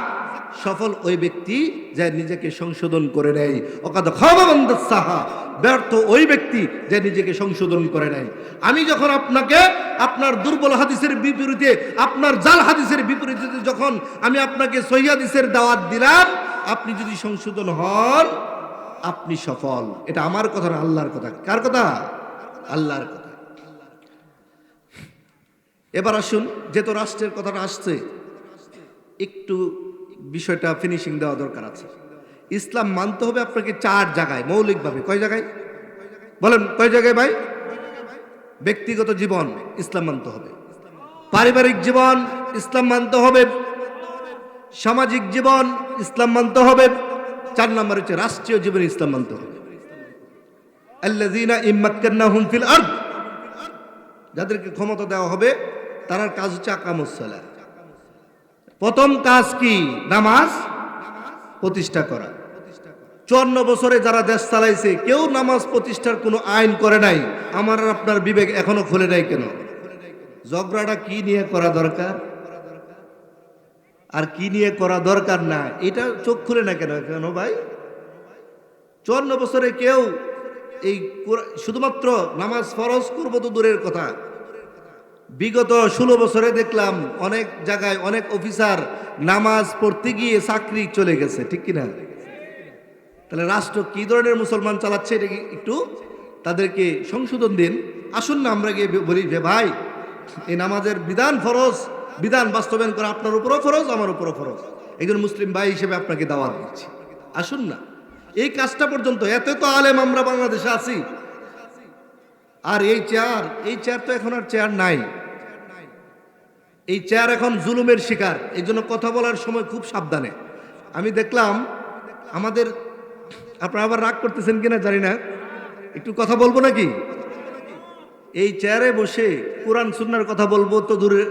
সফল ওই ব্যক্তি যে নিজেকে সংশোধন করে নেয়। ওকাদ খাবা মান দাসসাহা, ব্যর্থ ওই ব্যক্তি যে নিজেকে সংশোধন করে নেয়। আমি যখন আপনাকে আপনার দুর্বল হাদিসের বিপরীতে, আপনার জাল হাদিসের বিপরীতে যখন আমি আপনাকে সহিহ হাদিসের দাওয়াত দিলাম, আপনি যদি সংশোধন হন আপনি সফল। এটা আমার কথা না, আল্লাহর কথা। কার কথা? আল্লাহর কথা। এবার আসুন, যেহেতু রাষ্ট্রের কথাটা আসছে, একটু বিষয়টা ফিনিশিং দেওয়া দরকার আছে। ইসলাম মানতে হবে আপনাকে 4 জায়গায় মৌলিকভাবে। কয় জায়গায় বলেন? কয় জায়গায় ভাই? ব্যক্তিগত জীবন ইসলাম মানতে হবে, পারিবারিক জীবন ইসলাম মানতে হবে, সামাজিক জীবন ইসলাম মানতে হবে, 4 নম্বর হচ্ছে রাষ্ট্রীয় জীবন ইসলাম মানতে হবে। আল্লাযীনা ইম্মাক্কান্নাহুম ফিল আরদ, যাদেরকে ক্ষমতা দেওয়া হবে তার কাজ হচ্ছে আকামুস সালাহ। প্রথম কাজ কি? নামাজ প্রতিষ্ঠা করা। 54 বছরে যারা দেশ চালাইছে কেউ নামাজ প্রতিষ্ঠার কোনো আইন করে নাই। আমার আর আপনার বিবেক এখনো খুলে নাই কেন? ঝগড়াটা কি নিয়ে করা দরকার আর কি নিয়ে করা দরকার না, এটা চোখ খুলে না কেন? কেন ভাই? 54 বছরে কেউ এই শুধুমাত্র নামাজ ফরজ করবো তো দূরের কথা, বিগত 16 বছরে দেখলাম অনেক জায়গায় অনেক অফিসার নামাজ পড়তে গিয়ে চাকরি চলে গেছে, ঠিক কিনা? তাহলে রাষ্ট্র কি ধরনের মুসলমান চালাচ্ছে এটা একটু তাদেরকে সংশোধন দিন। আসুন না আমরা গিয়ে বলি যে ভাই এই নামাজের বিধান ফরজ, বিধান বাস্তবায়ন করা আপনার উপরও ফরজ, আমার উপরও ফরজ। একজন মুসলিম ভাই হিসেবে আপনাকে দাওয়াত দিচ্ছি, আসুন না। এই কাজটা পর্যন্ত, এত তো আলেম আমরা বাংলাদেশে আছি, আর এই চেয়ার তো এখন আর চেয়ার নাই। এই চেয়ার এখন জুলুমের শিকার। এই জন্য কথা বলার সময় খুব সাবধানে। আমি দেখলাম আমাদের, আপনারা আবার রাগ করতেছেন কিনা জানি না, একটু কথা বলবো নাকি? এই চেয়ারে বসে কোরআন সুন্নাহর কথা বলবো তো দূরে,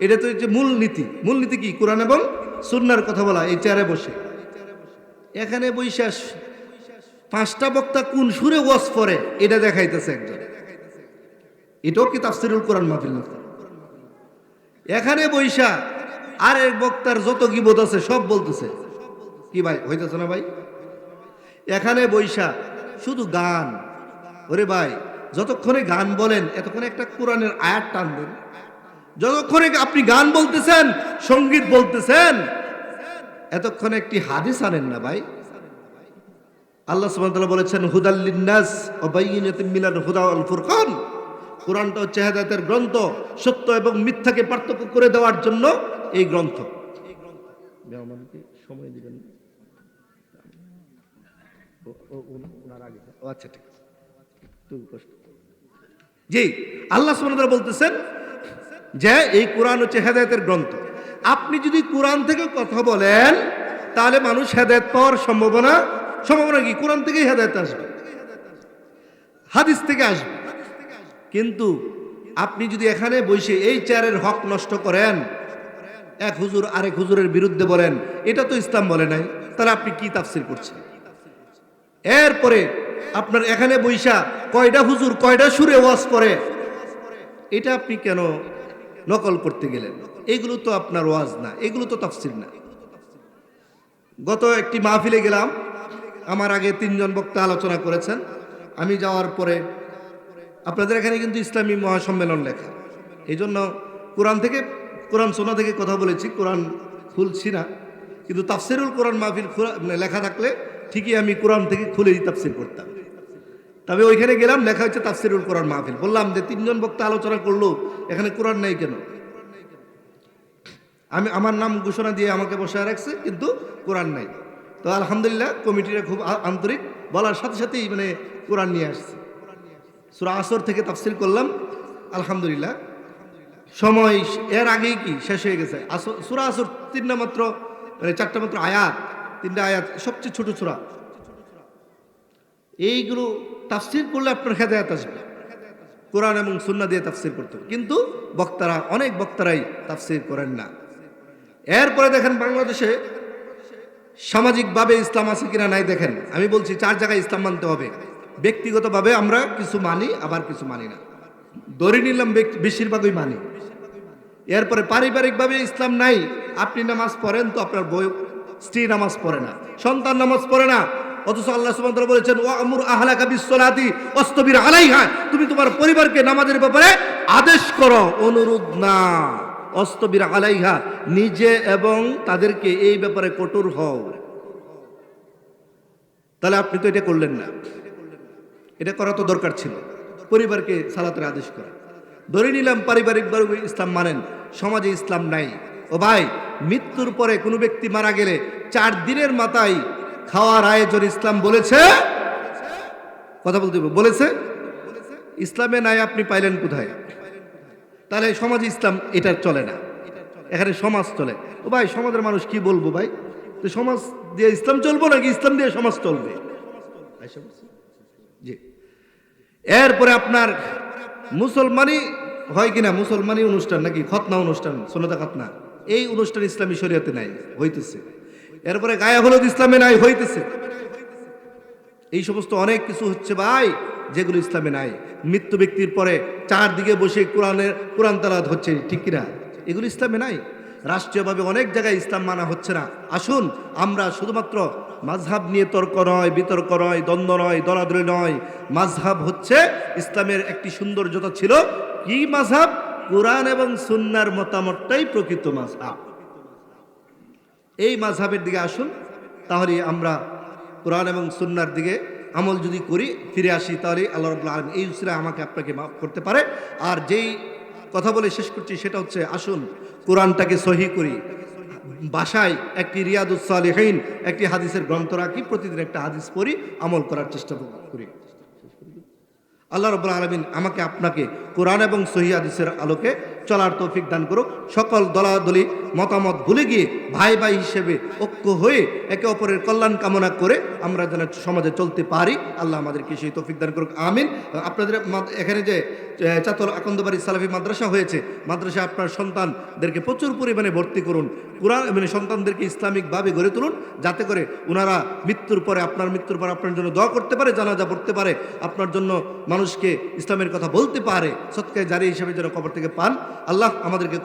এটা তো হচ্ছে মূলনীতি। মূলনীতি কি? কোরআন এবং সুন্নাহর কথা বলা। এই চেয়ারে বসে, এখানে বৈশা 5টা বক্তা কোন সুরে ওয়াজ করে এটা দেখাইতেছে একজন। এটাও কি তাফসীরুল কোরআন মাহফিল না? এখানে বৈশা আর এক বক্তার যত গীবত আছে সব বলতেছে। কি ভাই হইতেছে না ভাই? এখানে বৈশা শুধু গান। ওরে ভাই, যতক্ষণে গান বলেন এতক্ষণে একটা কোরআনের আয়াত টানবেন। যতক্ষণে আপনি গান বলতেছেন, সঙ্গীত বলতেছেন, এতক্ষণে একটি হাদিস আনেন না ভাই। আল্লাহ সুবহানাহু ওয়া তাআলা বলেছেন, হুদাল লিন্নাস ওয়া বাইয়িনাতিন মিনাল হুদা ওয়াল ফুরকান। কোরআনটা হচ্ছে হেদায়েতের গ্রন্থ, সত্য এবং মিথ্যাকে পার্থক্য করে দেওয়ার জন্য এই গ্রন্থ। সময় দিবেন? আচ্ছা ঠিক আছে, জি। আল্লাহ সুবহানাহু ওয়া তাআলা বলতেছেন যে এই কোরআন হচ্ছে হেদায়েতের গ্রন্থ। আপনি যদি কোরআন থেকে কথা বলেন তাহলে মানুষ হেদায়েত পাওয়ার সম্ভাবনা কি? কোরআন থেকেই হেদায়েত আসবে, হাদিস থেকে আসবে। কিন্তু আপনি যদি এখানে বসে এই চেয়ারের হক নষ্ট করেন, এক হুজুর আরেক হুজুরের বিরুদ্ধে বলেন, এটা তো ইসলাম বলে নাই, তাহলে আপনি কি তাফসীর করছেন? এরপরে আপনার এখানে বৈশা কয়টা হুজুর কয়টা সুরে ওয়াজ করে, এটা আপনি কেন নকল করতে গেলেন? এগুলো তো আপনার ওয়াজ না, এগুলো তো তাফসীর না। গত একটি মাহফিলে গেলাম, আমার আগে 3 জন বক্তা আলোচনা করেছেন। আমি যাওয়ার পরে আপনাদের এখানে কিন্তু ইসলামী মহাসম্মেলন লেখা, এই জন্য কোরআন থেকে, কোরআন সুন্নাহ থেকে কথা বলেছি, কোরআন খুলছি না। কিন্তু তাফসিরুল কোরআন মাহফিল লেখা থাকলে ঠিকই আমি কোরআন থেকে খুলেই তাফসির করতাম। তবে ওইখানে গেলাম, লেখা হচ্ছে তাফসিরুল কোরআন মাহফিল। বললাম যে 3 জন বক্তা আলোচনা করলো, এখানে কোরআন নেই কেন? আমার নাম ঘোষণা দিয়ে আমাকে বসায় রাখছে, কিন্তু কোরআন নাই। তো আলহামদুলিল্লাহ কমিটিরা খুব আন্তরিক, বলার সাথে সাথেই কোরআন নিয়ে আসছে। সূরা আসর থেকে তাফসির করলাম, আলহামদুলিল্লাহ। সময় এর আগেই কি শেষ হয়ে গেছে। সূরা আসর 3টা মাত্র 4টা মাত্র আয়াত, 3টা আয়াত, সবচেয়ে ছোট সূরা। এইগুলো তাফসির করলে আপনার হেদায়েত আসবে, কোরআন এবং সুন্নাহ দিয়ে তাফসির করতে হবে। কিন্তু বক্তারা, অনেক বক্তারাই তাফসির করেন না। এরপরে দেখেন বাংলাদেশে সামাজিকভাবে ইসলাম আছে কিনা নাই দেখেন। আমি বলছি 4 জায়গায় ইসলাম মানতে হবে। ব্যক্তিগতভাবে আমরা কিছু মানি, আবার কিছু মানি না। ধরে নিলাম বেশিরভাগই মানি। এরপরে পারিবারিকভাবে ইসলাম নাই। আপনি নামাজ পড়েন তো আপনার বউ স্ত্রী নামাজ পড়ে না, সন্তান নামাজ পড়ে না, অথচ আল্লাহ সুবহানাহু ওয়া তাআলা বলেছেন ওয়া'মুর আহলাকা বিস-সালাতি ওয়াসতাবির আলাইহা, তুমি তোমার পরিবারকে নামাজের ব্যাপারে আদেশ করো, অনুরোধ না। ওয়াসতাবির আলাইহা, নিজে এবং তাদেরকে এই ব্যাপারে কঠোর হও। তাহলে আপনি তো এটা করলেন না, এটা করা তো দরকার ছিল, পরিবারকে সালাতের আদেশ করা। ধরে নিলাম পারিবারিকভাবে ইসলাম মানেন, সমাজে ইসলাম নাই। ও ভাই, মৃত্যুর পরে কোনো ব্যক্তি মারা গেলে 4 দিনের মাথায় খাওয়ার আয়োজন ইসলাম বলেছে? কথা বলতে বলেছে? ইসলামে নাই, আপনি পাইলেন কোথায়? তাহলে সমাজে ইসলাম এটা চলে না, এখানে সমাজ চলে। ও ভাই, সমাজের মানুষ কি বলবো ভাই? তো সমাজ দিয়ে ইসলাম চলবো নাকি ইসলাম দিয়ে সমাজ চলবে? জি। এরপরে আপনার মুসলমানি হয় কিনা, মুসলমানি অনুষ্ঠান নাকি খতনা অনুষ্ঠান, সুন্নাত খতনা, এই অনুষ্ঠান ইসলামী শরীয়তে নাই, হইতেছে। এরপরে গায়ে হলুদ ইসলামে নাই, হইতেছে। এই সমস্ত অনেক কিছু হচ্ছে ভাই, যেগুলো ইসলামে নাই। মৃত্যু ব্যক্তির পরে 4 দিকে বসে কোরআন তেলাওয়াত হচ্ছে, ঠিক কিনা? এগুলো ইসলামে নাই। রাষ্ট্রীয়ভাবে অনেক জায়গায় ইসলাম মানা হচ্ছে না। আসুন, আমরা শুধুমাত্র মাযহাব নিয়ে তর্ক নয়, বিতর্ক নয়, দ্বন্দ্ব নয়, দলাদলি নয়। মাযহাব হচ্ছে ইসলামের একটি সৌন্দর্যতা ছিল কি? মাযহাব কোরআন এবং সুন্নাহর মতামতটাই প্রকৃত মাযহাব। এই মাযহাবের দিকে আসুন, তাহলে আমরা কোরআন এবং সুন্নাহর দিকে আমল যদি করি, ফিরে আসি, তাহলে আল্লাহ রাব্বুল আলামিন এই উসিলায় আমাকে আপনাকে মাফ করতে পারে। আর যেই কথা বলে শেষ করছি সেটা হচ্ছে, আসুন কোরআনটাকে সহি করি, বাসায় একটি রিয়াদুস সালিহিন, একটি হাদিসের গ্রন্থ রাখি, প্রতিদিন একটা হাদিস পড়ি, আমল করার চেষ্টা করি। আল্লাহ রাব্বুল আলামিন আমাকে আপনাকে কোরআন এবং সহিহ হাদিসের আলোকে চলার তৌফিক দান করুক। সকল দলাদলি মতামত ভুলে গিয়ে ভাই ভাই হিসেবে ঐক্য হয়ে একে অপরের কল্যাণ কামনা করে আমরা যেন সমাজে চলতে পারি, আল্লাহ আমাদেরকে সেই তৌফিক দান করুক, আমিন। আপনাদের এখানে যে চাতল আকন্দবাড়ি সালাফি মাদ্রাসা হয়েছে, মাদ্রাসা আপনার সন্তানদেরকে প্রচুর পরিমাণে ভর্তি করুন, কোরআন সন্তানদেরকে ইসলামিকভাবে গড়ে তুলুন, যাতে করে ওনারা মৃত্যুর পরে, আপনার মৃত্যুর পরে আপনার জন্য দোয়া করতে পারে, জানাজা পড়তে পারে, আপনার জন্য মানুষকে ইসলামের কথা বলতে পারে, সদকায়ে জারিয়া হিসেবে যেন কবর থেকে পান। আল্লাহ আমাদেরকে